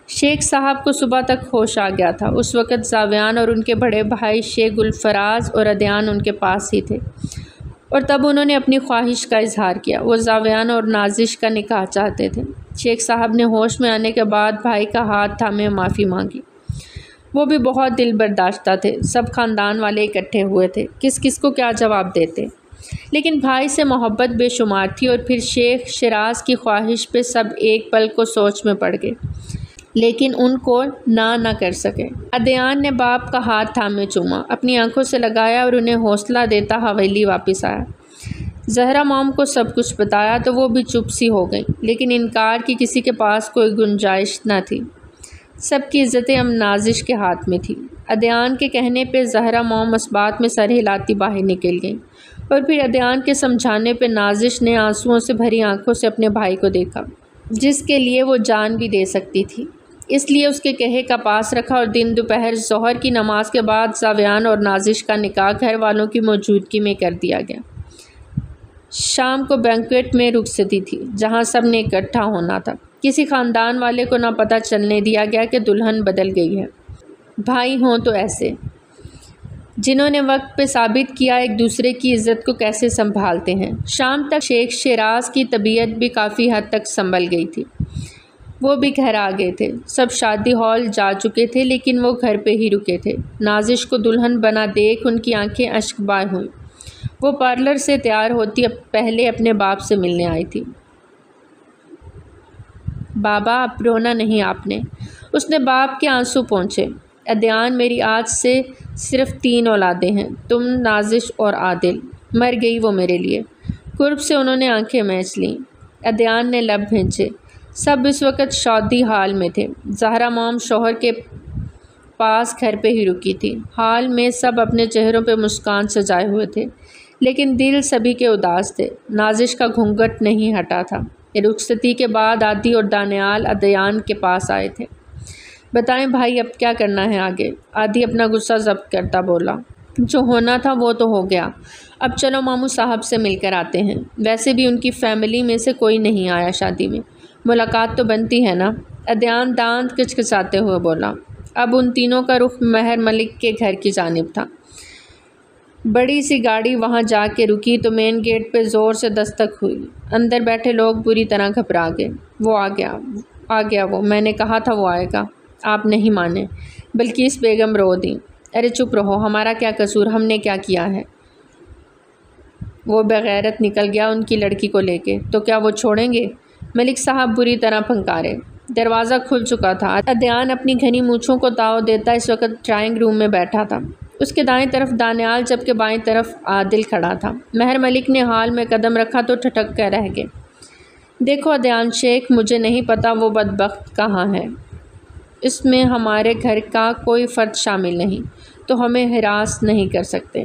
شیخ صاحب کو صبح تک ہوش آ گیا تھا۔ اس وقت زاویان اور ان کے بڑے بھائی شیخ گلفراز اور عدیان ان کے پاس ہی تھے، اور تب انہوں نے اپنی خواہش کا اظہار کیا۔ وہ زاویان اور نازش کا نکاح چاہتے تھے۔ شیخ صاحب نے ہوش میں آنے کے بعد بھائی کا ہاتھ تھامے معافی مانگی۔ وہ بھی بہت دل برداشتہ تھے، سب خاندان والے اکٹھے ہوئے تھے، کس کو کیا جواب دیتے، لیکن بھائی سے محبت بے شمار تھی۔ اور پھر شیخ شیراز کی خواہش پہ سب ایک پل کو سوچ میں پڑ گئے، لیکن ان کو نہ کر سکے۔ عدیان نے باپ کا ہاتھ تھامے چوما، اپنی آنکھوں سے لگایا اور انہیں حوصلہ دیتا حویلی واپس آیا۔ زہرا موم کو سب کچھ بتایا تو وہ بھی چپ سی ہو گئی، لیکن انکار کی کسی کے پاس کوئی گنجائش نہ تھی۔ سب کی عزتیں اب نازش کے ہاتھ میں تھی۔ عدیان کے کہنے پہ زہرا موم اسبات میں سر ہلاتی باہر نکل گئی، اور پھر عدیان کے سمجھانے پہ نازش نے آنسوؤں سے بھری آنکھوں سے اپنے بھائی کو دیکھا، جس کے لیے وہ جان بھی دے سکتی تھی۔ اس لیے اس کے کہے کا پاس رکھا اور دن دوپہر ظہر کی نماز کے بعد زاویان اور نازش کا نکاح گھر والوں کی موجودگی میں کر دیا گیا۔ شام کو بینکویٹ میں رخصتی تھی، جہاں سب نے اکٹھا ہونا تھا۔ کسی خاندان والے کو نہ پتہ چلنے دیا گیا کہ دلہن بدل گئی ہے۔ بھائی ہوں تو ایسے، جنہوں نے وقت پہ ثابت کیا ایک دوسرے کی عزت کو کیسے سنبھالتے ہیں۔ شام تک شیخ شیراز کی طبیعت بھی کافی حد تک سنبھل گئی تھی، وہ بھی گھر آ گئے تھے۔ سب شادی ہال جا چکے تھے، لیکن وہ گھر پہ ہی رکے تھے۔ نازش کو دلہن بنا دیکھ ان کی آنکھیں اشک بار ہوئیں۔ وہ پارلر سے تیار ہوتی پہلے اپنے باپ سے ملنے آئی تھی۔ بابا، اب رونا نہیں آپ نے، اس نے باپ کے آنسو پونچھے۔ عدیان، میری آج سے صرف 3 اولادیں ہیں، تم، نازش اور عادل۔ مر گئی وہ میرے لیے۔ قرب سے انہوں نے آنکھیں میچ لیں۔ عدیان نے لب بھینچے۔ سب اس وقت شادی حال میں تھے۔ زہرا موم شوہر کے پاس گھر پہ ہی رکی تھی۔ حال میں سب اپنے چہروں پہ مسکان سجائے ہوئے تھے، لیکن دل سبھی کے اداس تھے۔ نازش کا گھونگھٹ نہیں ہٹا تھا۔ رخصتی کے بعد عادی اور دانیال عدیان کے پاس آئے تھے۔ بتائیں بھائی، اب کیا کرنا ہے آگے؟ عادی اپنا غصہ ضبط کرتا بولا۔ جو ہونا تھا وہ تو ہو گیا، اب چلو ماموں صاحب سے مل کر آتے ہیں۔ ویسے بھی ان کی فیملی میں سے کوئی نہیں آیا شادی میں، ملاقات تو بنتی ہے نا؟ عدیان دانت کچکچاتے ہوئے بولا۔ اب ان تینوں کا رخ مہر ملک کے گھر کی جانب تھا۔ بڑی سی گاڑی وہاں جا کے رکی تو مین گیٹ پہ زور سے دستک ہوئی۔ اندر بیٹھے لوگ بری طرح گھبرا گئے۔ وہ آ گیا وہ، میں نے کہا تھا وہ آئے گا۔ آپ نہیں مانے، بلکیس بیگم رو دیں۔ ارے چپ رہو، ہمارا کیا قصور، ہم نے کیا کیا ہے؟ وہ بغیرت نکل گیا ان کی لڑکی کو لے کے، تو کیا وہ چھوڑیں گے؟ ملک صاحب بری طرح پھنکارے۔ دروازہ کھل چکا تھا۔ عدیان اپنی گھنی مونچھوں کو تاؤ دیتا اس وقت ڈرائنگ روم میں بیٹھا تھا۔ اس کے دائیں طرف دانیال جبکہ بائیں طرف عادل کھڑا تھا۔ مہر ملک نے ہال میں قدم رکھا تو ٹھٹک کر رہ گئے۔ دیکھو عدیان شیخ، مجھے نہیں پتا وہ بدبخت کہاں ہے، اس میں ہمارے گھر کا کوئی فرد شامل نہیں، تو ہمیں ہراس نہیں کر سکتے۔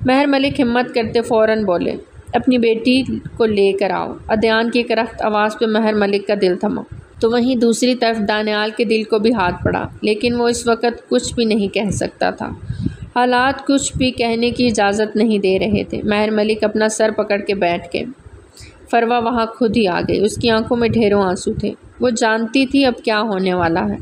مہر ملک ہمت کرتے فوراً بولے، اپنی بیٹی کو لے کر آؤ۔ عدیان کی کرخت آواز پہ مہر ملک کا دل تھما، تو وہیں دوسری طرف دانیال کے دل کو بھی ہاتھ پڑا، لیکن وہ اس وقت کچھ بھی نہیں کہہ سکتا تھا۔ حالات کچھ بھی کہنے کی اجازت نہیں دے رہے تھے۔ مہر ملک اپنا سر پکڑ کے بیٹھ گئے۔ فروا وہاں خود ہی آ گئی، اس کی آنکھوں میں ڈھیروں آنسو تھے۔ وہ جانتی تھی اب کیا ہونے والا ہے۔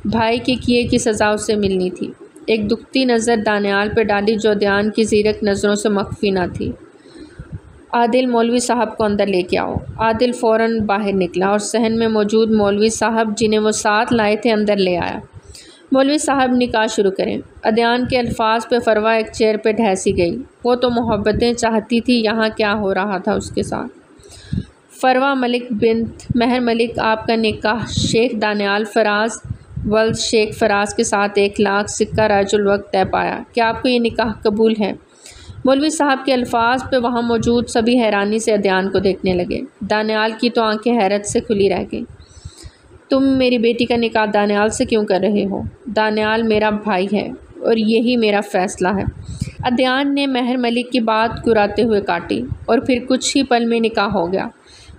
بھائی کے کیے کی سزا اسے ملنی تھی۔ ایک دکھتی نظر دانیال پہ ڈالی جو عدیان کی زیرک نظروں سے مخفی نہ تھی۔ عادل، مولوی صاحب کو اندر لے کے آؤ۔ عادل فوراً باہر نکلا اور صحن میں موجود مولوی صاحب جنہیں وہ ساتھ لائے تھے اندر لے آیا۔ مولوی صاحب نکاح شروع کریں۔ عدیان کے الفاظ پہ فروا ایک چیئر پہ ڈھیسی گئی۔ وہ تو محبتیں چاہتی تھی، یہاں کیا ہو رہا تھا اس کے ساتھ؟ فروا ملک بنت مہر ملک، آپ کا نکاح شیخ دانیال فراز ولد شیخ فراز کے ساتھ 1,00,000 سکہ راج الوقت طے پایا۔ کیا آپ کو یہ نکاح قبول ہے؟ مولوی صاحب کے الفاظ پہ وہاں موجود سبھی حیرانی سے عدیان کو دیکھنے لگے۔ دانیال کی تو آنکھیں حیرت سے کھلی رہ گئیں۔ تم میری بیٹی کا نکاح دانیال سے کیوں کر رہے ہو؟ دانیال میرا بھائی ہے اور یہی میرا فیصلہ ہے۔ عدیان نے مہر ملک کی بات گراتے ہوئے کاٹی، اور پھر کچھ ہی پل میں نکاح ہو گیا۔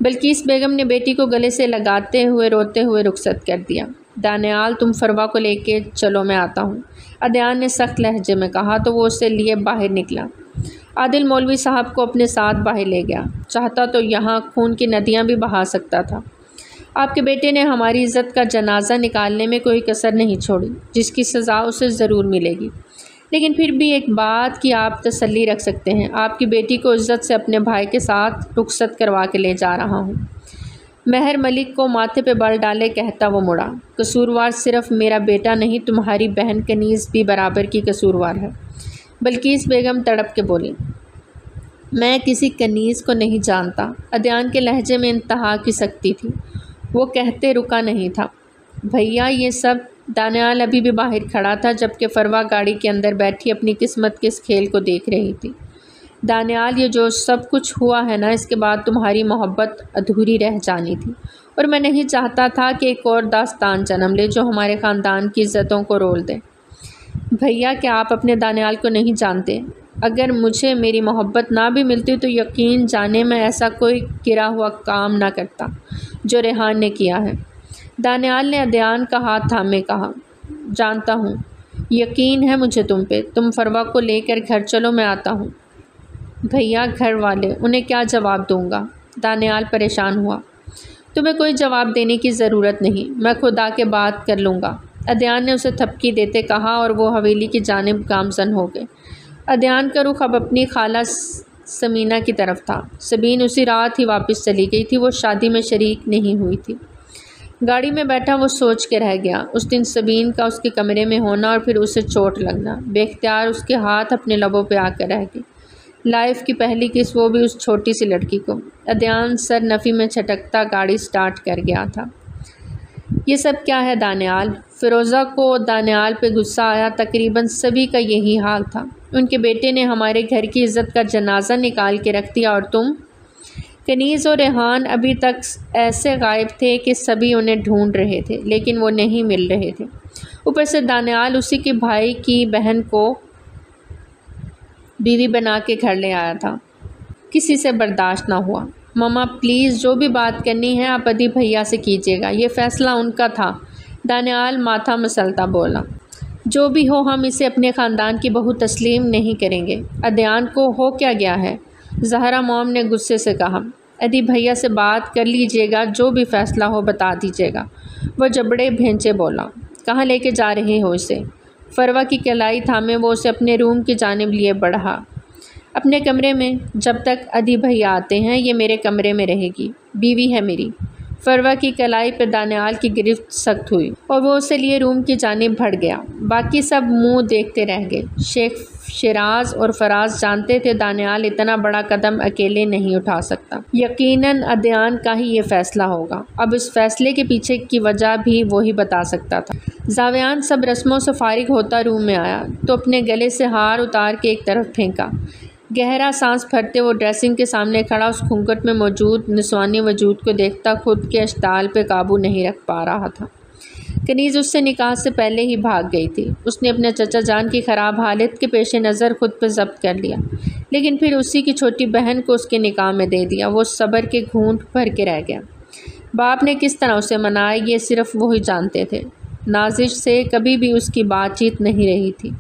بلقیس بیگم نے بیٹی کو گلے سے لگاتے ہوئے روتے ہوئے رخصت کر دیا۔ دانیال تم فروا کو لے کے چلو، میں آتا ہوں، عدیان نے سخت لہجے میں کہا تو وہ اسے لیے باہر نکلا۔ عادل مولوی صاحب کو اپنے ساتھ باہر لے گیا۔ چاہتا تو یہاں خون کی ندیاں بھی بہا سکتا تھا۔ آپ کے بیٹے نے ہماری عزت کا جنازہ نکالنے میں کوئی کسر نہیں چھوڑی، جس کی سزا اسے ضرور ملے گی، لیکن پھر بھی ایک بات کی آپ تسلی رکھ سکتے ہیں، آپ کی بیٹی کو عزت سے اپنے بھائی کے ساتھ رخصت کروا کے لے جا رہا ہوں۔ مہر ملک کو ماتھے پہ بل ڈالے کہتا وہ مڑا۔ قصوروار صرف میرا بیٹا نہیں، تمہاری بہن کنیز بھی برابر کی قصوروار ہے۔ بلقیس بیگم تڑپ کے بولی، میں کسی کنیز کو نہیں جانتا۔ عدیان کے لہجے میں انتہا کی سختی تھی۔ وہ کہتے رکا نہیں تھا، بھیا یہ سب۔ دانیال ابھی بھی باہر کھڑا تھا جبکہ فروا گاڑی کے اندر بیٹھی اپنی قسمت کے اس کھیل کو دیکھ رہی تھی۔ دانیال یہ جو سب کچھ ہوا ہے نا، اس کے بعد تمہاری محبت ادھوری رہ جانی تھی، اور میں نہیں چاہتا تھا کہ ایک اور داستان جنم لے جو ہمارے خاندان کی عزتوں کو رول دے۔ بھیا کیا آپ اپنے دانیال کو نہیں جانتے؟ اگر مجھے میری محبت نہ بھی ملتی تو یقین جانے میں ایسا کوئی گرا ہوا کام نہ کرتا جو ریحان نے کیا ہے۔ دانیال نے عدیان کا ہاتھ تھامے کہا، جانتا ہوں، یقین ہے مجھے تم پہ۔ تم فروا کو لے کر گھر چلو، میں آتا ہوں۔ بھیا گھر والے، انہیں کیا جواب دوں گا؟ دانیال پریشان ہوا۔ تمہیں کوئی جواب دینے کی ضرورت نہیں، میں خود آ کے بات کر لوں گا، عدیان نے اسے تھپکی دیتے کہا، اور وہ حویلی کی جانب گامزن ہو گئے۔ عدیان کا رخ اب اپنی خالہ سمینہ کی طرف تھا۔ سبین اسی رات ہی واپس چلی گئی تھی، وہ شادی میں شریک نہیں ہوئی تھی۔ گاڑی میں بیٹھا وہ سوچ کے رہ گیا، اس دن سبین کا اس کے کمرے میں ہونا اور پھر اسے چوٹ لگنا۔ بے اختیار اس کے ہاتھ اپنے لبوں پہ آ کر رہ گئے۔ لائف کی پہلی کس، وہ بھی اس چھوٹی سی لڑکی کو۔ عدیان سر نفی میں چھٹکتا گاڑی سٹارٹ کر گیا تھا۔ یہ سب کیا ہے دانیال؟ فیروزہ کو دانیال پہ غصہ آیا۔ تقریباً سبھی کا یہی حال تھا۔ ان کے بیٹے نے ہمارے گھر کی عزت کا جنازہ نکال کے رکھ دیا، اور تم؟ کنیز اور ریحان ابھی تک ایسے غائب تھے کہ سبھی انہیں ڈھونڈ رہے تھے، لیکن وہ نہیں مل رہے تھے۔ اوپر سے دانیال اسی کے بھائی کی بہن کو بیوی بنا کے گھر لے آیا تھا۔ کسی سے برداشت نہ ہوا۔ ماما پلیز، جو بھی بات کرنی ہے آپ ادی بھیا سے کیجیے گا، یہ فیصلہ ان کا تھا۔ دانیال ماتھا مسلتا بولا، جو بھی ہو ہم اسے اپنے خاندان کی بہو تسلیم نہیں کریں گے۔ عدیان کو ہو کیا گیا ہے؟ زہرا موم نے غصے سے کہا، ادی بھیا سے بات کر لیجیے گا، جو بھی فیصلہ ہو بتا دیجیے گا۔ وہ جبڑے بھینچے بولا، کہاں لے کے جا رہے ہو اسے؟ فروا کی کلائی تھامے وہ اسے اپنے روم کی جانب لیے بڑھا۔ اپنے کمرے میں، جب تک ادی بھیا آتے ہیں یہ میرے کمرے میں رہے گی، بیوی ہے میری۔ فروا کی کلائی پہ دانیال کی گرفت سخت ہوئی اور وہ اسے لیے روم کی جانب بڑھ گیا۔ باقی سب منہ دیکھتے رہ گئے۔ شیخ شیراز اور فراز جانتے تھے دانیال اتنا بڑا قدم اکیلے نہیں اٹھا سکتا۔ یقیناً عدیان کا ہی یہ فیصلہ ہوگا۔ اب اس فیصلے کے پیچھے کی وجہ بھی وہی بتا سکتا تھا۔ زاویان سب رسموں سے فارغ ہوتا روم میں آیا تو اپنے گلے سے ہار اتار کے ایک طرف پھینکا۔ گہرا سانس بھرتے وہ ڈریسنگ کے سامنے کھڑا اس گھونگھٹ میں موجود نسوانی وجود کو دیکھتا خود کے اشتعال پہ قابو نہیں رکھ پا رہا تھا۔ کنیز اس سے نکاح سے پہلے ہی بھاگ گئی تھی۔ اس نے اپنے چچا جان کی خراب حالت کے پیش نظر خود پہ ضبط کر لیا، لیکن پھر اسی کی چھوٹی بہن کو اس کے نکاح میں دے دیا۔ وہ صبر کے گھونٹ بھر کے رہ گیا۔ باپ نے کس طرح اسے منایا یہ صرف وہی جانتے تھے۔ نازش سے کبھی بھی اس کی بات چیت نہیں رہی تھی،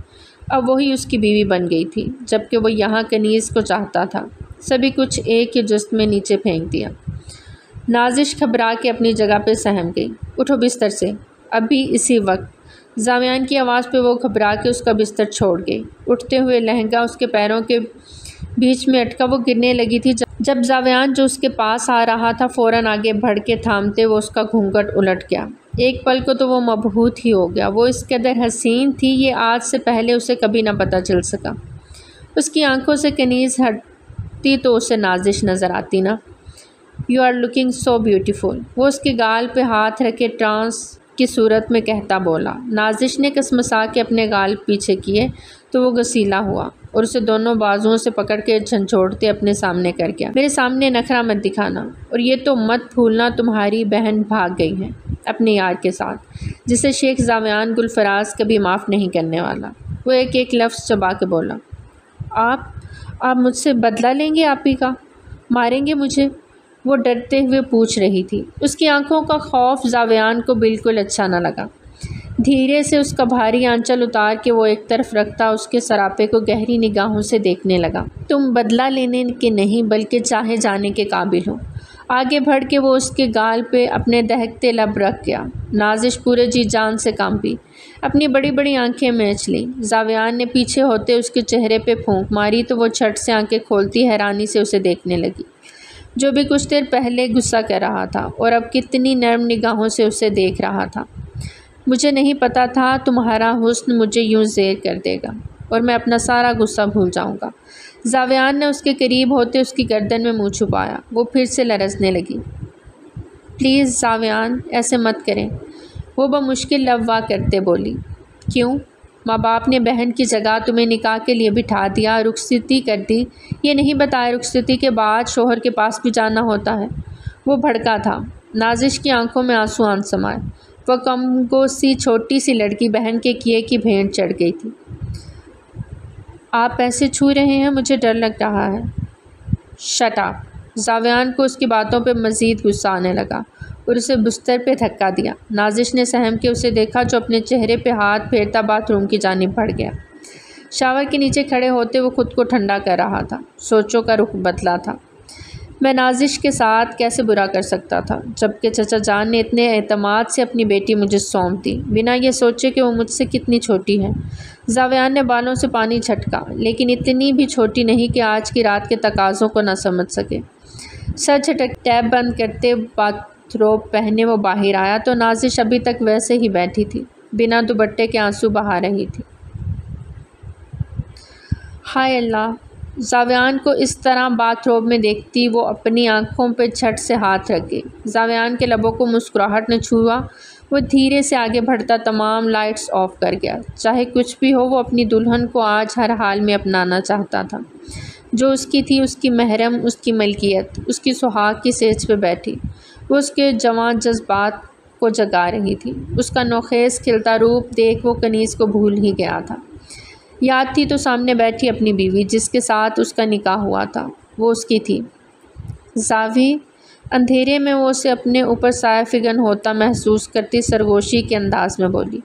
اب وہی اس کی بیوی بن گئی تھی، جبکہ وہ یہاں کنیز کو چاہتا تھا۔ سبھی کچھ ایک ہی جست میں نیچے پھینک دیا۔ نازش گھبرا کے اپنی جگہ پہ سہم گئی۔ اٹھو بستر سے، ابھی اسی وقت۔ زاویان کی آواز پہ وہ گھبرا کے اس کا بستر چھوڑ گئی۔ اٹھتے ہوئے لہنگا اس کے پیروں کے بیچ میں اٹکا، وہ گرنے لگی تھی جب زاویان جو اس کے پاس آ رہا تھا فوراً آگے بڑھ کے تھامتے وہ اس کا گھونگھٹ الٹ گیا۔ ایک پل کو تو وہ مبہوت ہی ہو گیا۔ وہ اس قدر حسین تھی یہ آج سے پہلے اسے کبھی نہ پتہ چل سکا۔ اس کی آنکھوں سے کنیز ہٹتی تو اسے نازش نظر آتی نا۔ You are looking so beautiful, وہ اس کے گال پہ ہاتھ رکھے ٹرانس کی صورت میں کہتا بولا۔ نازش نے کسمسا کے اپنے گال پیچھے کیے تو وہ غسیلا ہوا اور اسے دونوں بازوؤں سے پکڑ کے جھنجھوڑتے اپنے سامنے کر گیا۔ میرے سامنے نخرہ مت دکھانا، اور یہ تو مت بھولنا تمہاری بہن بھاگ گئی ہے اپنے یار کے ساتھ، جسے شیخ زاویان گل فراز کبھی معاف نہیں کرنے والا۔ وہ ایک ایک لفظ چبا کے بولا۔ آپ مجھ سے بدلہ لیں گے؟ آپ ہی کا ماریں گے مجھے؟ وہ ڈرتے ہوئے پوچھ رہی تھی۔ اس کی آنکھوں کا خوف زاویان کو بالکل اچھا نہ لگا۔ دھیرے سے اس کا بھاری آنچل اتار کے وہ ایک طرف رکھتا اس کے سراپے کو گہری نگاہوں سے دیکھنے لگا۔ تم بدلہ لینے کے نہیں بلکہ چاہے جانے کے قابل ہو۔ آگے بڑھ کے وہ اس کے گال پہ اپنے دہکتے لب رکھ گیا۔ نازش پورے جی جان سے کانپی، اپنی بڑی بڑی آنکھیں میچ لیں۔ زاویان نے پیچھے ہوتے اس کے چہرے پہ پھونک ماری تو وہ چھٹ سے آنکھیں کھولتی حیرانی سے اسے دیکھنے لگی، جو بھی کچھ دیر پہلے غصہ کر رہا تھا اور اب کتنی نرم نگاہوں سے اسے دیکھ رہا تھا۔ مجھے نہیں پتا تھا تمہارا حسن مجھے یوں زیر کر دے گا اور میں اپنا سارا غصہ بھول جاؤں گا۔ زاویان نے اس کے قریب ہوتے اس کی گردن میں منہ چھپایا۔ وہ پھر سے لرزنے لگی۔ پلیز زاویان، ایسے مت کریں، وہ بمشکل لب وا کرتے بولی۔ کیوں؟ ماں باپ نے بہن کی جگہ تمہیں نکاح کے لیے بٹھا دیا، رخصتی کر دی، یہ نہیں بتایا رخصتی کے بعد شوہر کے پاس بھی جانا ہوتا ہے۔ وہ بھڑکا تھا۔ نازش کی آنکھوں میں آنسو آن سمائے۔ وہ کمگو سی چھوٹی سی لڑکی بہن کے کیے کی بھینٹ چڑھ گئی تھی۔ آپ ایسے چھو رہے ہیں، مجھے ڈر لگ رہا ہے۔ Shut up! زاویان کو اس کی باتوں پہ مزید غصہ آنے لگا اور اسے بستر پہ دھکا دیا۔ نازش نے سہم کے اسے دیکھا جو اپنے چہرے پہ ہاتھ پھیرتا باتھ روم کی جانب بڑھ گیا۔ شاور کے نیچے کھڑے ہوتے وہ خود کو ٹھنڈا کر رہا تھا۔ سوچوں کا رخ بدلا تھا۔ میں نازش کے ساتھ کیسے برا کر سکتا تھا، جبکہ چچا جان نے اتنے اعتماد سے اپنی بیٹی مجھے سونپ دی، بنا یہ سوچے کہ وہ مجھ سے کتنی چھوٹی ہے۔ زاویان نے بالوں سے پانی چھٹکا، لیکن اتنی بھی چھوٹی نہیں کہ آج کی رات کے تقاضوں کو نہ سمجھ سکے۔ سر جھٹک ٹیب بند کرتے باتھ روب پہنے وہ باہر آیا تو نازش ابھی تک ویسے ہی بیٹھی تھی، بنا دوپٹے کے آنسو بہا رہی تھی۔ ہائے اللہ! زاویان کو اس طرح باتھ روب میں دیکھتی وہ اپنی آنکھوں پہ جھٹ سے ہاتھ رکھ گئی۔ زاویان کے لبوں کو مسکراہٹ نے چھوا۔ وہ دھیرے سے آگے بڑھتا تمام لائٹس آف کر گیا۔ چاہے کچھ بھی ہو، وہ اپنی دلہن کو آج ہر حال میں اپنانا چاہتا تھا، جو اس کی تھی، اس کی محرم، اس کی ملکیت، اس کی سہاگ کی سیج پہ بیٹھی۔ وہ اس کے جواں جذبات کو جگا رہی تھی۔ اس کا نوخیز کھلتا روپ دیکھ وہ کنیز کو بھول ہی گیا تھا۔ یاد تھی تو سامنے بیٹھی اپنی بیوی، جس کے ساتھ اس کا نکاح ہوا تھا، وہ اس کی تھی۔ زاوی! اندھیرے میں وہ اسے اپنے اوپر سایہ فگن ہوتا محسوس کرتی سرگوشی کے انداز میں بولی۔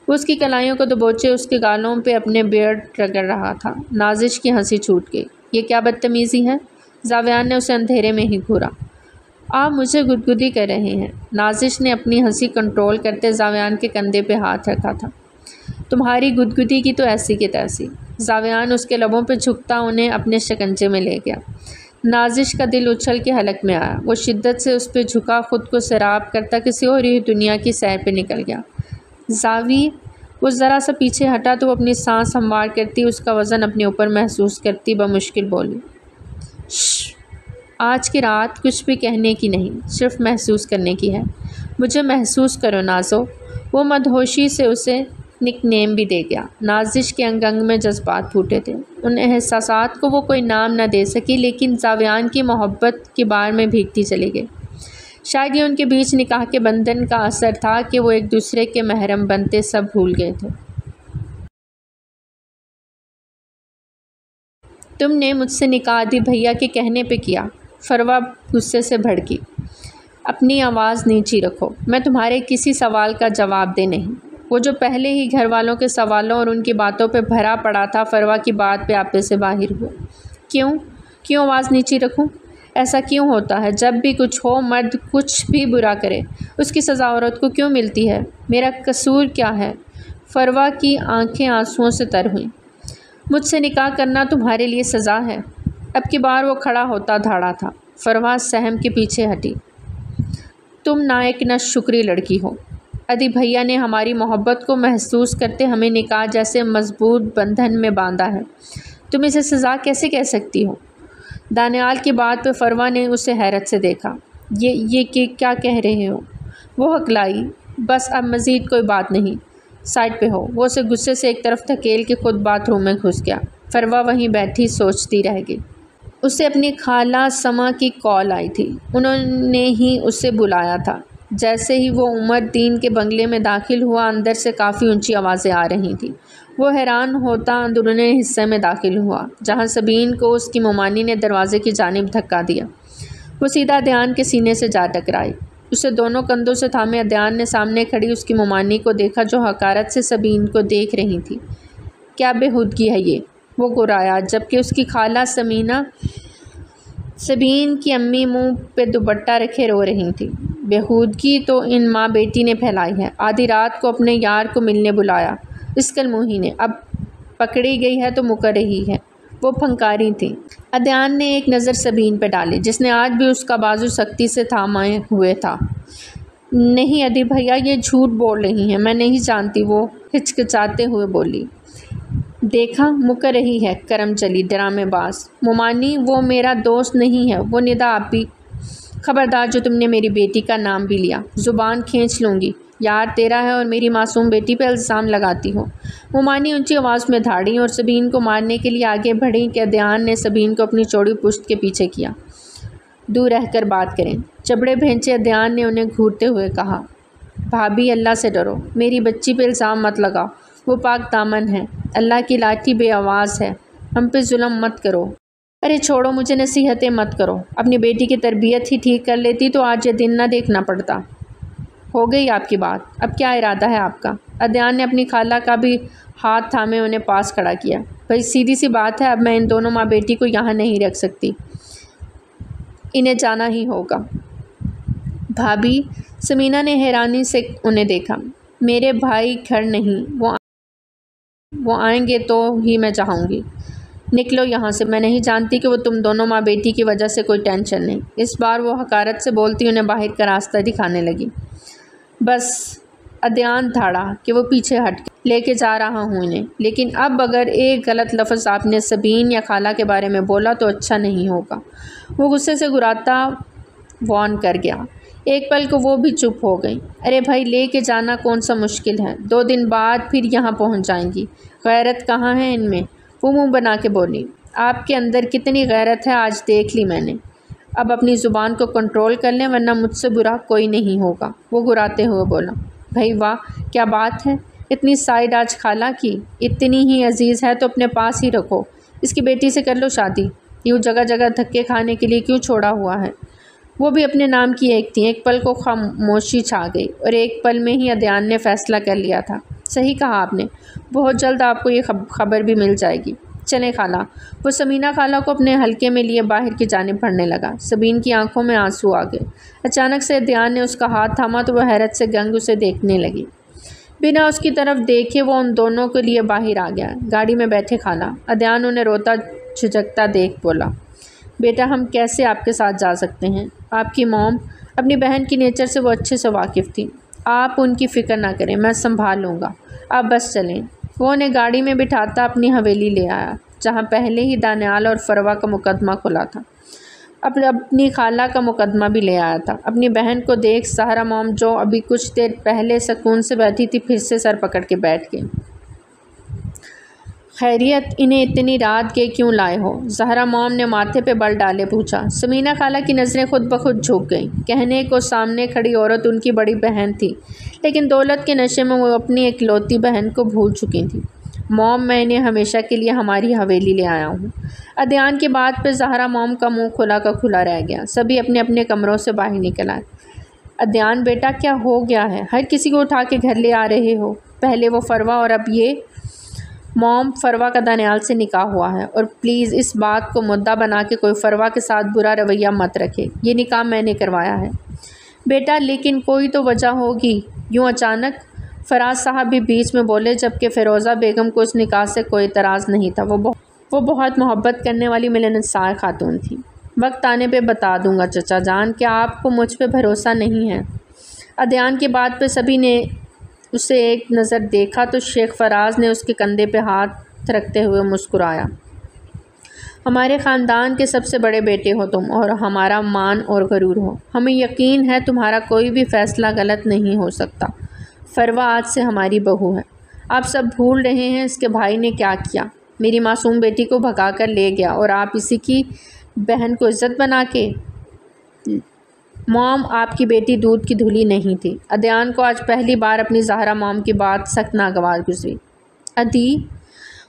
وہ اس کی کلائیوں کو دبوچے اس کے گالوں پہ اپنے بیئرڈ رگڑ رہا تھا۔ نازش کی ہنسی چھوٹ گئی۔ یہ کیا بدتمیزی ہے؟ زاویان نے اسے اندھیرے میں ہی گھورا۔ آپ مجھے گدگدی کر رہے ہیں۔ نازش نے اپنی ہنسی کنٹرول کرتے زاویان کے کندھے پہ ہاتھ رکھا تھا۔ تمہاری گدگدی کی تو ایسی کی تیسی۔ زاویان اس کے لبوں پہ جھکتا انہیں اپنے شکنجے میں لے گیا۔ نازش کا دل اچھل کے حلق میں آیا۔ وہ شدت سے اس پہ جھکا، خود کو سیراب کرتا کسی اور ہی دنیا کی سیر پہ نکل گیا۔ زاوی! وہ ذرا سا پیچھے ہٹا تو وہ اپنی سانس ہموار کرتی، اس کا وزن اپنے اوپر محسوس کرتی بمشکل بولی۔ شش! آج کی رات کچھ بھی کہنے کی نہیں، صرف محسوس کرنے کی ہے۔ مجھے محسوس کرو نازو۔ وہ مدہوشی سے اسے نک نیم بھی دے گیا۔ نازش کے انگ انگ میں جذبات پھوٹے تھے۔ ان احساسات کو وہ کوئی نام نہ دے سکی، لیکن زاویان کی محبت کی بار میں بھیگتی چلی گئی۔ شاید یہ ان کے بیچ نکاح کے بندھن کا اثر تھا کہ وہ ایک دوسرے کے محرم بنتے سب بھول گئے تھے۔ تم نے مجھ سے نکاح ادی بھیا کے کہنے پہ کیا۔ فروا غصے سے بھڑکی۔ اپنی آواز نیچی رکھو، میں تمہارے کسی سوال کا جواب دے نہیں۔ وہ جو پہلے ہی گھر والوں کے سوالوں اور ان کی باتوں پہ بھرا پڑا تھا، فروا کی بات پہ آپے سے باہر ہوا۔ کیوں آواز نیچی رکھوں؟ ایسا کیوں ہوتا ہے جب بھی کچھ ہو، مرد کچھ بھی برا کرے اس کی سزا عورت کو کیوں ملتی ہے؟ میرا قصور کیا ہے؟ فروا کی آنکھیں آنسوؤں سے تر ہوئیں۔ مجھ سے نکاح کرنا تمہارے لیے سزا ہے؟ اب کی بار وہ کھڑا ہوتا دھاڑا تھا۔ فروا سہم کے پیچھے ہٹی۔ تم نائک نہ شکری لڑکی ہو۔ ادی بھیا نے ہماری محبت کو محسوس کرتے ہمیں نکاح جیسے مضبوط بندھن میں باندھا ہے، تم اسے سزا کیسے کہہ سکتی ہو؟ دانیال کی بات پہ فروا نے اسے حیرت سے دیکھا۔ یہ کیا کہہ رہے ہو؟ وہ ہکلائی۔ بس اب مزید کوئی بات نہیں، سائڈ پہ ہو۔ وہ اسے غصے سے ایک طرف دھکیل کے خود باتھ روم میں گھس گیا۔ فروا وہیں بیٹھی سوچتی رہ گئی۔ اسے اپنی خالہ سما کی کال آئی تھی۔ انہوں نے ہی اسے بلایا تھا۔ جیسے ہی وہ عمر الدین کے بنگلے میں داخل ہوا، اندر سے کافی اونچی آوازیں آ رہی تھیں۔ وہ حیران ہوتا اندرونی حصے میں داخل ہوا، جہاں سبین کو اس کی ممانی نے دروازے کی جانب دھکا دیا۔ وہ سیدھا عدنان کے سینے سے جا ٹکرائی۔ اسے دونوں کندھوں سے تھامے عدنان نے سامنے کھڑی اس کی ممانی کو دیکھا، جو حقارت سے سبین کو دیکھ رہی تھی۔ کیا بےہودگی ہے یہ؟ وہ گرایا، جبکہ اس کی خالہ سبین کی امی منہ پہ دوپٹہ رکھے رو رہی تھی۔ بےہودگی تو ان ماں بیٹی نے پھیلائی ہے۔ آدھی رات کو اپنے یار کو ملنے بلایا اس کلموہی نے، اب پکڑی گئی ہے تو مکر رہی ہے۔ وہ پھنکاری تھی۔ عدنان نے ایک نظر سبین پہ ڈالی، جس نے آج بھی اس کا بازو سختی سے تھامے ہوئے تھا۔ نہیں ادی بھیا، یہ جھوٹ بول رہی ہیں، میں نہیں جانتی، وہ ہچکچاتے ہوئے بولی۔ دیکھا، مکر رہی ہے، کرم چلی ڈرامے باز۔ ممانی، وہ میرا دوست نہیں ہے، وہ ندا آپی۔ خبردار، جو تم نے میری بیٹی کا نام بھی لیا، زبان کھینچ لوں گی۔ یار تیرا ہے اور میری معصوم بیٹی پہ الزام لگاتی ہو۔ ممانی اونچی آواز میں دھاڑی اور سبین کو مارنے کے لیے آگے بڑھی کہ عدنان نے سبین کو اپنی چوڑی پشت کے پیچھے کیا۔ دور رہ کر بات کریں، چبڑے بھینچے عدنان نے انہیں گھورتے ہوئے کہا۔ بھابھی، اللہ سے ڈرو، میری بچی پہ الزام مت لگاؤ، وہ پاک دامن ہے، اللہ کی لاٹھی بے آواز ہے، ہم پہ ظلم مت کرو۔ ارے چھوڑو، مجھے نصیحتیں مت کرو، اپنی بیٹی کی تربیت ہی ٹھیک کر لیتی تو آج یہ دن نہ دیکھنا پڑتا۔ ہو گئی آپ کی بات، اب کیا ارادہ ہے آپ کا؟ عدنان نے اپنی خالہ کا بھی ہاتھ تھامے انہیں پاس کھڑا کیا۔ بھائی سیدھی سی بات ہے، اب میں ان دونوں ماں بیٹی کو یہاں نہیں رکھ سکتی، انہیں جانا ہی ہوگا۔ بھابھی، سمینہ نے حیرانی سے انہیں دیکھا۔ میرے بھائی گھر نہیں، وہ آئیں گے تو ہی میں چاہوں گی۔ نکلو یہاں سے، میں نہیں جانتی کہ وہ تم دونوں ماں بیٹی کی وجہ سے کوئی ٹینشن نہیں۔ اس بار وہ حقارت سے بولتی انہیں باہر کا راستہ دکھانے لگی۔ بس، عدنان دھاڑا کہ وہ پیچھے ہٹ کے لے کے جا رہا ہوں انہیں، لیکن اب اگر ایک غلط لفظ آپ نے سبین یا خالہ کے بارے میں بولا تو اچھا نہیں ہوگا۔ وہ غصے سے گراتا وارن کر گیا۔ ایک پل کو وہ بھی چپ ہو گئی۔ ارے بھائی، لے کے جانا کون سا مشکل ہے، 2 دن بعد پھر یہاں پہنچ جائیں گی، غیرت کہاں ہے ان میں؟ وہ منہ بنا کے بولی۔ آپ کے اندر کتنی غیرت ہے آج دیکھ لی میں نے۔ اب اپنی زبان کو کنٹرول کر لیں ورنہ مجھ سے برا کوئی نہیں ہوگا، وہ گراتے ہوئے بولا۔ بھائی واہ، کیا بات ہے، اتنی سائڈ آج خالہ کی، اتنی ہی عزیز ہے تو اپنے پاس ہی رکھو، اس کی بیٹی سے کر لو شادی، یوں جگہ جگہ دھکے کھانے کے لیے کیوں چھوڑا ہوا ہے؟ وہ بھی اپنے نام کی ایک تھی۔ ایک پل کو خاموشی چھا گئی اور ایک پل میں ہی عدنان نے فیصلہ کر لیا تھا۔ صحیح کہا آپ نے، بہت جلد آپ کو یہ خبر بھی مل جائے گی۔ چلیں خالہ۔ وہ سمینہ خالہ کو اپنے حلقے میں لیے باہر کی جانب بڑھنے لگا۔ سبین کی آنکھوں میں آنسو آ گئے۔ اچانک سے عدنان نے اس کا ہاتھ تھاما تو وہ حیرت سے گنگ اسے دیکھنے لگی۔ بنا اس کی طرف دیکھے وہ ان دونوں کے لیے باہر آ گیا۔ گاڑی میں بیٹھے خالہ۔ عدنان انہیں روتا جھجکتا دیکھ بولا، بیٹا ہم کیسے آپ کے ساتھ جا سکتے ہیں؟ آپ کی موم، اپنی بہن کی نیچر سے وہ اچھے سے واقف تھی۔ آپ ان کی فکر نہ کریں، میں سنبھال لوں گا، آپ بس چلیں۔ وہ انہیں گاڑی میں بٹھاتا اپنی حویلی لے آیا، جہاں پہلے ہی دانیال اور فروا کا مقدمہ کھلا تھا۔ اپنی خالہ کا مقدمہ بھی لے آیا تھا۔ اپنی بہن کو دیکھ زہرا موم، جو ابھی کچھ دیر پہلے سکون سے بیٹھی تھی، پھر سے سر پکڑ کے بیٹھ گئی۔ خیریت، انہیں اتنی رات کے کیوں لائے ہو؟ زہرا موم نے ماتھے پہ بل ڈالے پوچھا۔ سمینہ خالہ کی نظریں خود بخود جھک گئیں۔ کہنے کو سامنے کھڑی عورت ان کی بڑی بہن تھی، لیکن دولت کے نشے میں وہ اپنی اکلوتی بہن کو بھول چکی تھیں۔ موم، میں انہیں ہمیشہ کے لیے ہماری حویلی لے آیا ہوں۔ عدنان کی بات پہ زہرا موم کا منہ کھلا کا کھلا رہ گیا۔ سبھی اپنے اپنے کمروں سے باہر نکل آئے۔ عدنان بیٹا، کیا ہو گیا ہے؟ ہر کسی کو اٹھا کے گھر لے آ رہے ہو، پہلے وہ فروا اور اب یہ۔ موم، فروا کا دانیال سے نکاح ہوا ہے، اور پلیز اس بات کو مدعا بنا کے کوئی فروا کے ساتھ برا رویہ مت رکھے، یہ نکاح میں نے کروایا ہے۔ بیٹا لیکن کوئی تو وجہ ہوگی، یوں اچانک؟ فراز صاحب بھی بیچ میں بولے، جبکہ فیروزہ بیگم کو اس نکاح سے کوئی اعتراض نہیں تھا۔ وہ بہت محبت کرنے والی ملنسار خاتون تھی۔ وقت آنے پہ بتا دوں گا چچا جان، کیا آپ کو مجھ پہ بھروسہ نہیں ہے؟ عدنان کی بات پہ سبھی نے اسے ایک نظر دیکھا تو شیخ فراز نے اس کے کندھے پہ ہاتھ رکھتے ہوئے مسکرایا۔ ہمارے خاندان کے سب سے بڑے بیٹے ہو تم اور ہمارا مان اور غرور ہو۔ ہمیں یقین ہے تمہارا کوئی بھی فیصلہ غلط نہیں ہو سکتا۔ فروا آج سے ہماری بہو ہے۔ آپ سب بھول رہے ہیں اس کے بھائی نے کیا کیا۔ میری معصوم بیٹی کو بھگا کر لے گیا اور آپ اسی کی بہن کو عزت بنا کے۔ موم، آپ کی بیٹی دودھ کی دھلی نہیں تھی۔ ادیان کو آج پہلی بار اپنی زہرا موم کی بات سخت ناگوار گزری۔ ادی،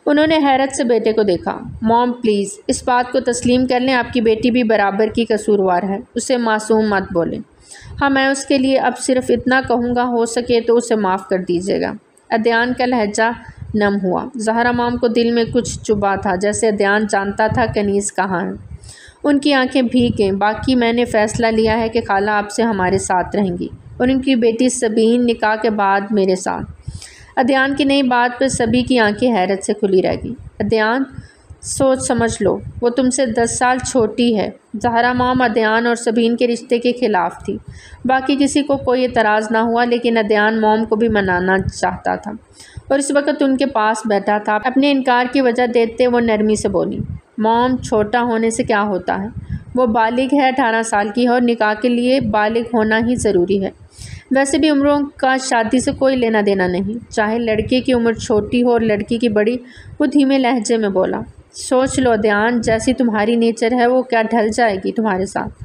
انہوں نے حیرت سے بیٹے کو دیکھا۔ موم پلیز اس بات کو تسلیم کر لیں، آپ کی بیٹی بھی برابر کی قصوروار ہے، اسے معصوم مت بولیں۔ ہاں، میں اس کے لیے اب صرف اتنا کہوں گا، ہو سکے تو اسے معاف کر دیجیے گا۔ ادیان کا لہجہ نم ہوا۔ زہرا موم کو دل میں کچھ چبھا تھا، جیسے ادیان جانتا تھا کنیز کہاں ہے۔ ان کی آنکھیں بھیگ گئیں۔ باقی میں نے فیصلہ لیا ہے کہ خالہ آپ سے ہمارے ساتھ رہیں گی اور ان کی بیٹی سبین نکاح کے بعد میرے ساتھ۔ ادیان کی نئی بات پہ سبھی کی آنکھیں حیرت سے کھلی رہ گئی۔ ادیان، سوچ سمجھ لو، وہ تم سے 10 سال چھوٹی ہے۔ زہرا موم ادیان اور سبین کے رشتے کے خلاف تھی۔ باقی کسی کو کوئی اعتراض نہ ہوا، لیکن ادیان موم کو بھی منانا چاہتا تھا اور اس وقت ان کے پاس بیٹھا تھا۔ اپنے انکار کی وجہ دیتے وہ نرمی سے بولی، موم، چھوٹا ہونے سے کیا ہوتا ہے؟ وہ بالغ ہے، 18 سال کی ہے اور نکاح کے لیے بالغ ہونا ہی ضروری ہے۔ ویسے بھی عمروں کا شادی سے کوئی لینا دینا نہیں، چاہے لڑکے کی عمر چھوٹی ہو اور لڑکی کی بڑی۔ وہ دھیمے لہجے میں بولا، سوچ لو ادیان، جیسی تمہاری نیچر ہے وہ کیا ڈھل جائے گی تمہارے ساتھ؟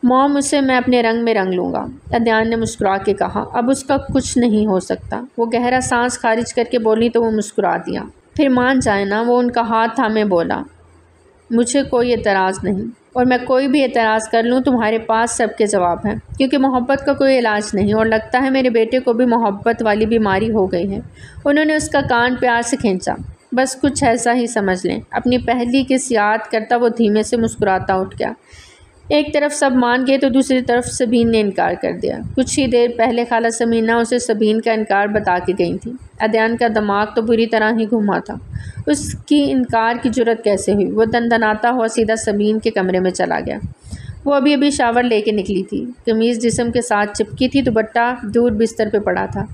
موم، اسے میں اپنے رنگ میں رنگ لوں گا۔ ادیان نے مسکرا کے کہا، اب اس کا کچھ نہیں ہو سکتا۔ وہ گہرا سانس خارج کر کے بولی تو وہ مسکرا دیا۔ پھر مان جائے نا، وہ ان کا ہاتھ تھامے بولا، مجھے کوئی اعتراض نہیں، اور میں کوئی بھی اعتراض کر لوں تمہارے پاس سب کے جواب ہیں، کیونکہ محبت کا کوئی علاج نہیں، اور لگتا ہے میرے بیٹے کو بھی محبت والی بیماری ہو گئی ہے۔ انہوں نے اس کا کان پیار سے کھینچا۔ بس کچھ ایسا ہی سمجھ لیں۔ اپنی پہلی کس یاد کرتا وہ دھیمے سے مسکراتا اٹھ گیا۔ ایک طرف سب مان گئے تو دوسری طرف سبین نے انکار کر دیا۔ کچھ ہی دیر پہلے خالہ سمینہ اسے سبین کا انکار بتا کے گئی تھی۔ ادیان کا دماغ تو بری طرح ہی گھوما تھا۔ اس کی انکار کی جرت کیسے ہوئی؟ وہ دندناتا ہوا سیدھا سبین کے کمرے میں چلا گیا۔ وہ ابھی شاور لے کے نکلی تھی۔ قمیض جسم کے ساتھ چپکی تھی، دوپٹہ دور بستر پہ پڑا تھا۔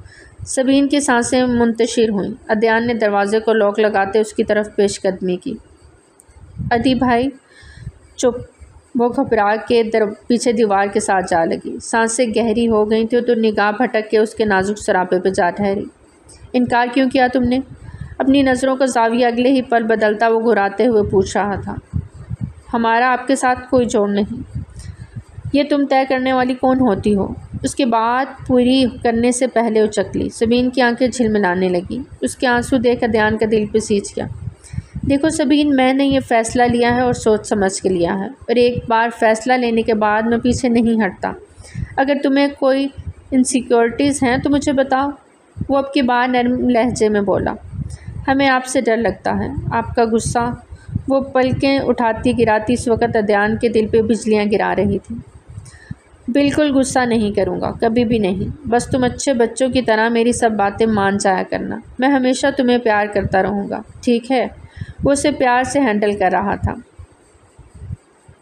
سبین کی سانسیں منتشر ہوئیں۔ ادیان نے دروازے کو لاک لگاتے اس کی طرف پیش قدمی کی۔ ادی بھائی، چپ۔ وہ گھبرا کے پیچھے دیوار کے ساتھ جا لگی۔ سانسیں گہری ہو گئی تھیں تو نگاہ بھٹک کے اس کے نازک سراپے پہ جا ٹھہری۔ انکار کیوں کیا تم نے؟ اپنی نظروں کا زاویہ اگلے ہی پل بدلتا وہ گھراتے ہوئے پوچھ رہا تھا۔ ہمارا آپ کے ساتھ کوئی جوڑ نہیں۔ یہ تم طے کرنے والی کون ہوتی ہو؟ اس کی بات پوری کرنے سے پہلے اچک لی۔ سبین کی آنکھیں جھلملانے لگیں۔ اس کے آنسو دیکھ ادیان کا دل پسیج گیا۔ دیکھو سبین، میں نے یہ فیصلہ لیا ہے اور سوچ سمجھ کے لیا ہے، اور ایک بار فیصلہ لینے کے بعد میں پیچھے نہیں ہٹتا۔ اگر تمہیں کوئی انسیکیورٹیز ہیں تو مجھے بتاؤ۔ وہ اب کی بار نرم لہجے میں بولا، ہمیں آپ سے ڈر لگتا ہے، آپ کا غصہ۔ وہ پلکیں اٹھاتی گراتی اس وقت ادیان کے دل پہ بجلیاں گرا رہی تھی۔ بالکل غصہ نہیں کروں گا، کبھی بھی نہیں۔ بس تم اچھے بچوں کی طرح میری سب باتیں مان جایا کرنا۔ میں ہمیشہ تمہیں پیار کرتا رہوں گا، ٹھیک ہے؟ وہ اسے پیار سے ہینڈل کر رہا تھا۔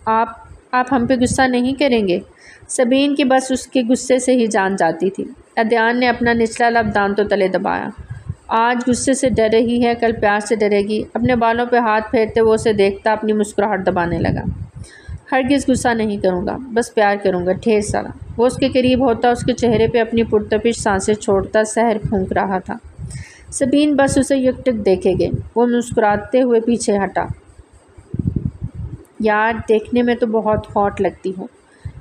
آپ ہم پہ غصہ نہیں کریں گے؟ سبین کی بس اس کے غصے سے ہی جان جاتی تھی۔ ادیان نے اپنا نچلا لب دانتوں تلے دبایا۔ آج غصے سے ڈر رہی ہے، کل پیار سے ڈرے گی۔ اپنے بالوں پہ ہاتھ پھیرتے وہ اسے دیکھتا اپنی مسکراہٹ دبانے لگا۔ ہرگز غصہ نہیں کروں گا، بس پیار کروں گا، ڈھیر سارا۔ وہ اس کے قریب ہوتا، اس کے چہرے پہ اپنی پرتپش سانسیں چھوڑتا زہر پھونک رہا تھا۔ سبین بس اسے یکٹک دیکھے گئے۔ وہ مسکراتے ہوئے پیچھے ہٹا۔ یار، دیکھنے میں تو بہت ہاٹ لگتی ہو،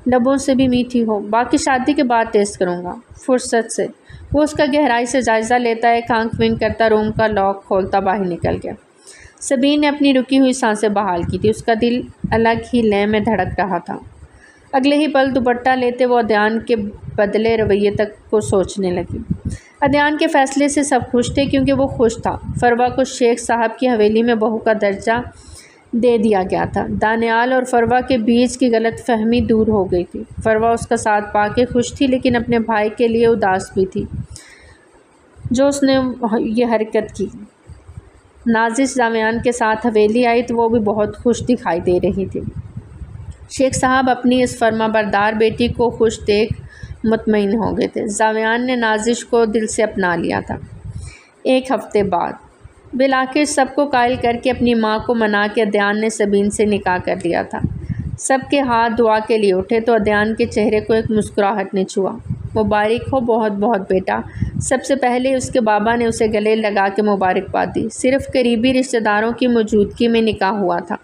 لبوں سے بھی میٹھی ہو۔ باقی شادی کے بعد ٹیسٹ کروں گا، فرصت سے۔ وہ اس کا گہرائی سے جائزہ لیتا، ایک آنکھ ونک کرتا روم کا لاک کھولتا باہر نکل گیا۔ سبین نے اپنی رکی ہوئی سانسیں بحال کی تھی۔ اس کا دل الگ ہی لے میں دھڑک رہا تھا۔ اگلے ہی پل دوپٹہ لیتے وہ ادیان کے بدلے رویے تک کو سوچنے لگی۔ ادیان کے فیصلے سے سب خوش تھے کیونکہ وہ خوش تھا۔ فروا کو شیخ صاحب کی حویلی میں بہو کا درجہ دے دیا گیا تھا۔ دانیال اور فروا کے بیچ کی غلط فہمی دور ہو گئی تھی۔ فروا اس کا ساتھ پا کے خوش تھی، لیکن اپنے بھائی کے لیے اداس بھی تھی جو اس نے یہ حرکت کی۔ نازش زاویان کے ساتھ حویلی آئی تو وہ بھی بہت خوش دکھائی دے رہی تھی۔ شیخ صاحب اپنی اس فرما بردار بیٹی کو خوش دیکھ مطمئن ہو گئے تھے۔ زاویان نے نازش کو دل سے اپنا لیا تھا۔ ایک ہفتے بعد بالآخر سب کو قائل کر کے اپنی ماں کو منا کے عدیان نے سبین سے نکاح کر لیا تھا۔ سب کے ہاتھ دعا کے لیے اٹھے تو عدیان کے چہرے کو ایک مسکراہٹ نے چھوا۔ مبارک ہو بہت بہت بیٹا۔ سب سے پہلے اس کے بابا نے اسے گلے لگا کے مبارکباد دی۔ صرف قریبی رشتہ داروں کی موجودگی میں نکاح ہوا تھا۔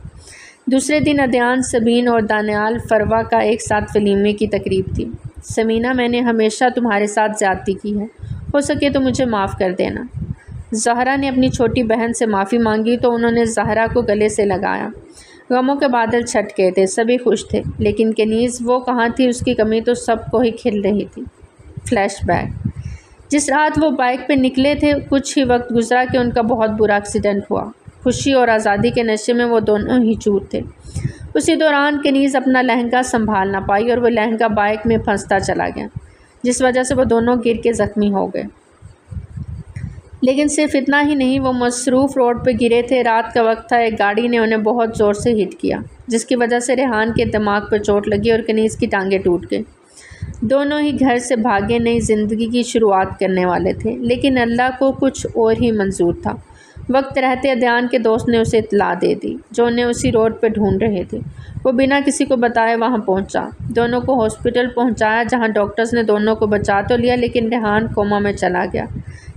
دوسرے دن عدیان، سبین اور دانیال فروا کا ایک ساتھ ولیمے کی تقریب تھی۔ سمینا، میں نے ہمیشہ تمہارے ساتھ زیادتی کی ہے، ہو سکے تو مجھے معاف کر دینا۔ زہرا نے اپنی چھوٹی بہن سے معافی مانگی تو انہوں نے زہرا کو گلے سے لگایا۔ غموں کے بادل چھٹ گئے تھے، سبھی خوش تھے، لیکن کنیز وہ کہاں تھی؟ اس کی کمی تو سب کو ہی کھل رہی تھی۔ فلیش بیک: جس رات وہ بائک پہ نکلے تھے کچھ ہی وقت گزرا کہ ان کا بہت برا ایکسیڈنٹ ہوا۔ خوشی اور آزادی کے نشے میں وہ دونوں ہی چور تھے۔ اسی دوران کنیز اپنا لہنگا سنبھال نہ پائی اور وہ لہنگا بائک میں پھنستا چلا گیا، جس وجہ سے وہ دونوں گر کے زخمی ہو گئے۔ لیکن صرف اتنا ہی نہیں، وہ مصروف روڈ پہ گرے تھے۔ رات کا وقت تھا، ایک گاڑی نے انہیں بہت زور سے ہٹ کیا، جس کی وجہ سے ریحان کے دماغ پر چوٹ لگی اور کنیز کی ٹانگیں ٹوٹ گئی۔ دونوں ہی گھر سے بھاگے نئی زندگی کی شروعات کرنے والے تھے، لیکن اللہ کو کچھ اور ہی منظور تھا۔ وقت رہتے عدیان کے دوست نے اسے اطلاع دے دی، جو انہیں اسی روڈ پہ ڈھونڈ رہے تھے۔ وہ بنا کسی کو بتائے وہاں پہنچا، دونوں کو ہاسپٹل پہنچایا، جہاں ڈاکٹرز نے دونوں کو بچا تو لیا، لیکن ریحان کوما میں چلا گیا،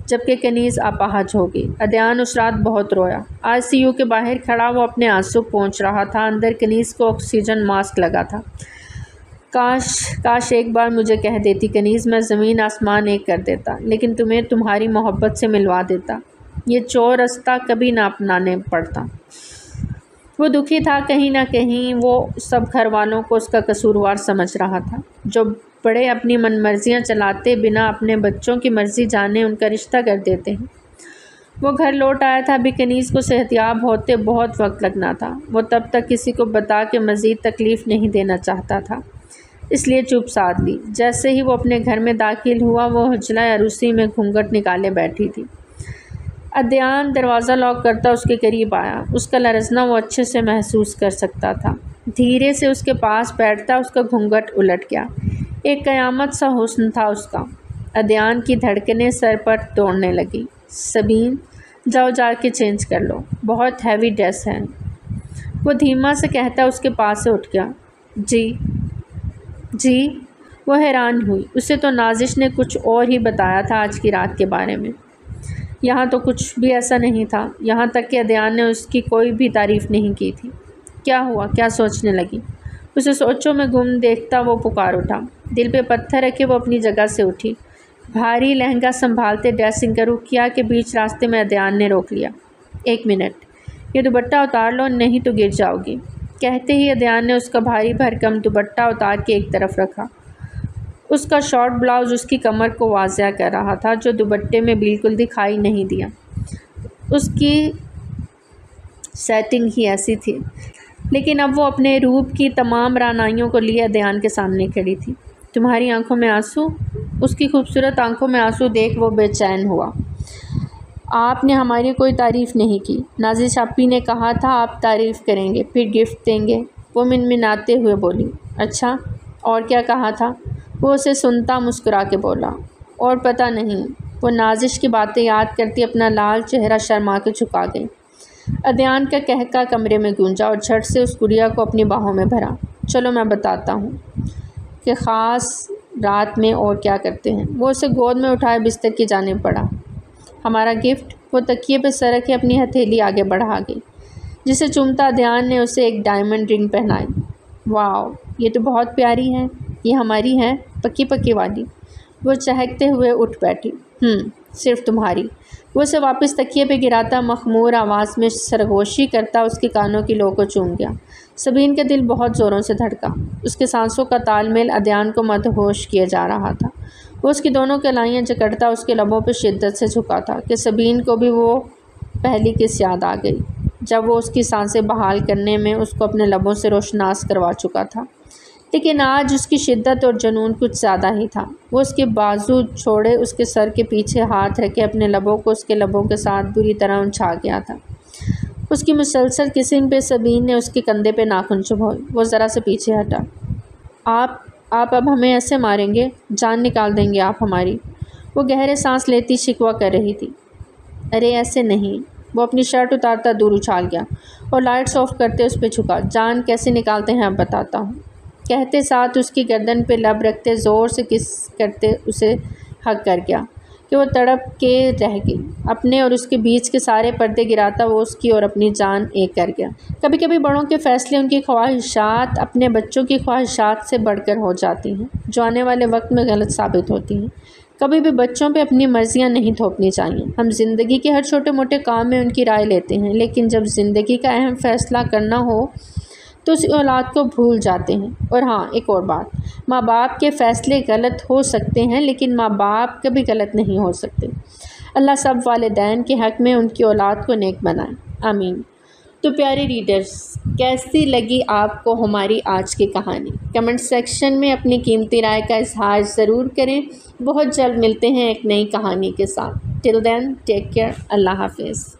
جبکہ کنیز اپاہج ہو گئی۔ عدیان اس رات بہت رویا۔ ICU کے باہر کھڑا وہ اپنے آنسو پونچھ رہا تھا۔ اندر کنیز کو آکسیجن ماسک لگا تھا۔ کاش ایک بار مجھے کہہ دیتی کنیز، میں زمین آسمان ایک کر دیتا، لیکن تمہیں تمہاری محبت سے ملوا دیتا، یہ چور رستہ کبھی نہ اپنانے پڑتا۔ وہ دکھی تھا، کہیں نہ کہیں وہ سب گھر والوں کو اس کا قصوروار سمجھ رہا تھا۔ جو بڑے اپنی من مرضیاں چلاتے بنا اپنے بچوں کی مرضی جانے ان کا رشتہ کر دیتے ہیں۔ وہ گھر لوٹ آیا تھا، ابھی کنیز کو صحتیاب ہوتے بہت وقت لگنا تھا۔ وہ تب تک کسی کو بتا کے مزید تکلیف نہیں دینا چاہتا تھا، اس لیے چپ سادھ لی۔ جیسے ہی وہ اپنے گھر میں داخل ہوا، وہ حجلہ عروسی میں گھونگھٹ نکالے بیٹھی تھی۔ عدیان دروازہ لاک کرتا اس کے قریب آیا۔ اس کا لرزنا وہ اچھے سے محسوس کر سکتا تھا۔ دھیرے سے اس کے پاس بیٹھتا اس کا گھونگھٹ الٹ گیا۔ ایک قیامت سا حسن تھا اس کا۔ عدیان کی دھڑکنیں سر پر دوڑنے لگی۔ سبین، جاؤ جا کے چینج کر لو، بہت ہیوی ڈریس ہے۔ وہ دھیما سے کہتا اس کے پاس سے اٹھ گیا۔ جی۔ وہ حیران ہوئی، اسے تو نازش نے کچھ اور ہی بتایا تھا آج کی رات کے بارے میں۔ یہاں تو کچھ بھی ایسا نہیں تھا، یہاں تک کہ عدیان نے اس کی کوئی بھی تعریف نہیں کی تھی۔ کیا ہوا؟ کیا سوچنے لگی؟ اسے سوچوں میں گم دیکھتا وہ پکار اٹھا۔ دل پہ پتھر رکھے وہ اپنی جگہ سے اٹھی۔ بھاری لہنگا سنبھالتے ڈریسنگ کا رخ کیا کہ بیچ راستے میں عدیان نے روک لیا۔ ایک منٹ، یہ دوپٹہ اتار لو، نہیں تو گر جاؤ گی۔ کہتے ہی عدیان نے اس کا بھاری بھرکم دوپٹہ اتار کے ایک طرف رکھا۔ اس کا شارٹ بلاؤز اس کی کمر کو واضح کر رہا تھا، جو دوپٹے میں بالکل دکھائی نہیں دیا۔ اس کی سیٹنگ ہی ایسی تھی، لیکن اب وہ اپنے روپ کی تمام رعنائیوں کو لیے عدیان کے سامنے کھڑی تھی۔ تمہاری آنکھوں میں آنسو؟ اس کی خوبصورت آنکھوں میں آنسو دیکھ وہ بے چین ہوا۔ آپ نے ہماری کوئی تعریف نہیں کی، نازش آپی نے کہا تھا آپ تعریف کریں گے پھر گفٹ دیں گے، وہ منمناتے ہوئے بولی۔ اچھا، اور کیا کہا تھا؟ وہ اسے سنتا مسکرا کے بولا، اور پتہ نہیں۔ وہ نازش کی باتیں یاد کرتی اپنا لال چہرہ شرما کے جھکا گئی۔ عدیان کا کہکا کمرے میں گونجا اور جھٹ سے اس گڑیا کو اپنی باہوں میں بھرا۔ چلو میں بتاتا ہوں کہ خاص رات میں اور کیا کرتے ہیں۔ وہ اسے گود میں اٹھائے بستر کی جانب بڑھا۔ ہمارا گفٹ؟ وہ تکیے پہ سر رکھے اپنی ہتھیلی آگے بڑھا گئی، جسے چومتا عدیان نے اسے ایک ڈائمنڈ رنگ پہنائی۔ واو، یہ تو بہت پیاری ہے، یہ ہماری ہے؟ پکی پکی والی؟ وہ چہکتے ہوئے اٹھ بیٹھی۔ صرف تمہاری۔ وہ اسے واپس تکیے پہ گراتا مخمور آواز میں سرگوشی کرتا اس کے کانوں کی لو کو چوم گیا۔ سبین کا دل بہت زوروں سے دھڑکا، اس کے سانسوں کا تال میل عدیان کو مدہوش کیے جا رہا تھا۔ وہ اس کی دونوں کلائیاں جکڑتا اس کے لبوں پہ شدت سے جھکا تھا کہ سبین کو بھی وہ پہلی کس یاد آ گئی، جب وہ اس کی سانسیں بحال کرنے میں اس کو اپنے لبوں سے روشناس کروا چکا تھا۔ لیکن آج اس کی شدت اور جنون کچھ زیادہ ہی تھا۔ وہ اس کے بازو چھوڑے اس کے سر کے پیچھے ہاتھ رکھے اپنے لبوں کو اس کے لبوں کے ساتھ بری طرح انچھا گیا تھا۔ اس کی مسلسل کسنگ پہ سبین نے اس کے کندھے پہ ناخن چبھوئے۔ وہ ذرا سے پیچھے ہٹا۔ آپ اب ہمیں ایسے ماریں گے؟ جان نکال دیں گے آپ ہماری؟ وہ گہرے سانس لیتی شکوہ کر رہی تھی۔ ارے ایسے نہیں، وہ اپنی شرٹ اتارتا دور اچھال گیا اور لائٹس آف کرتے اس پہ جھکا۔ جان کیسے نکالتے ہیں اب بتاتا ہوں، کہتے ساتھ اس کی گردن پہ لب رکھتے زور سے کس کرتے اسے حق کر گیا کہ وہ تڑپ کے رہ گئی۔ اپنے اور اس کے بیچ کے سارے پردے گراتا وہ اس کی اور اپنی جان ایک کر گیا۔ کبھی کبھی بڑوں کے فیصلے ان کی خواہشات اپنے بچوں کی خواہشات سے بڑھ کر ہو جاتی ہیں، جو آنے والے وقت میں غلط ثابت ہوتی ہیں۔ کبھی بھی بچوں پہ اپنی مرضیاں نہیں تھوپنی چاہیے۔ ہم زندگی کے ہر چھوٹے موٹے کام میں ان کی رائے لیتے ہیں، لیکن جب زندگی کا اہم فیصلہ کرنا ہو تو اس اولاد کو بھول جاتے ہیں۔ اور ہاں، ایک اور بات، ماں باپ کے فیصلے غلط ہو سکتے ہیں لیکن ماں باپ کبھی غلط نہیں ہو سکتے۔ اللہ سب والدین کے حق میں ان کی اولاد کو نیک بنائے، آمین۔ تو پیارے ریڈرز، کیسی لگی آپ کو ہماری آج کی کہانی؟ کمنٹ سیکشن میں اپنی قیمتی رائے کا اظہار ضرور کریں۔ بہت جلد ملتے ہیں ایک نئی کہانی کے ساتھ۔ ٹل دین ٹیک کیئر، اللہ حافظ۔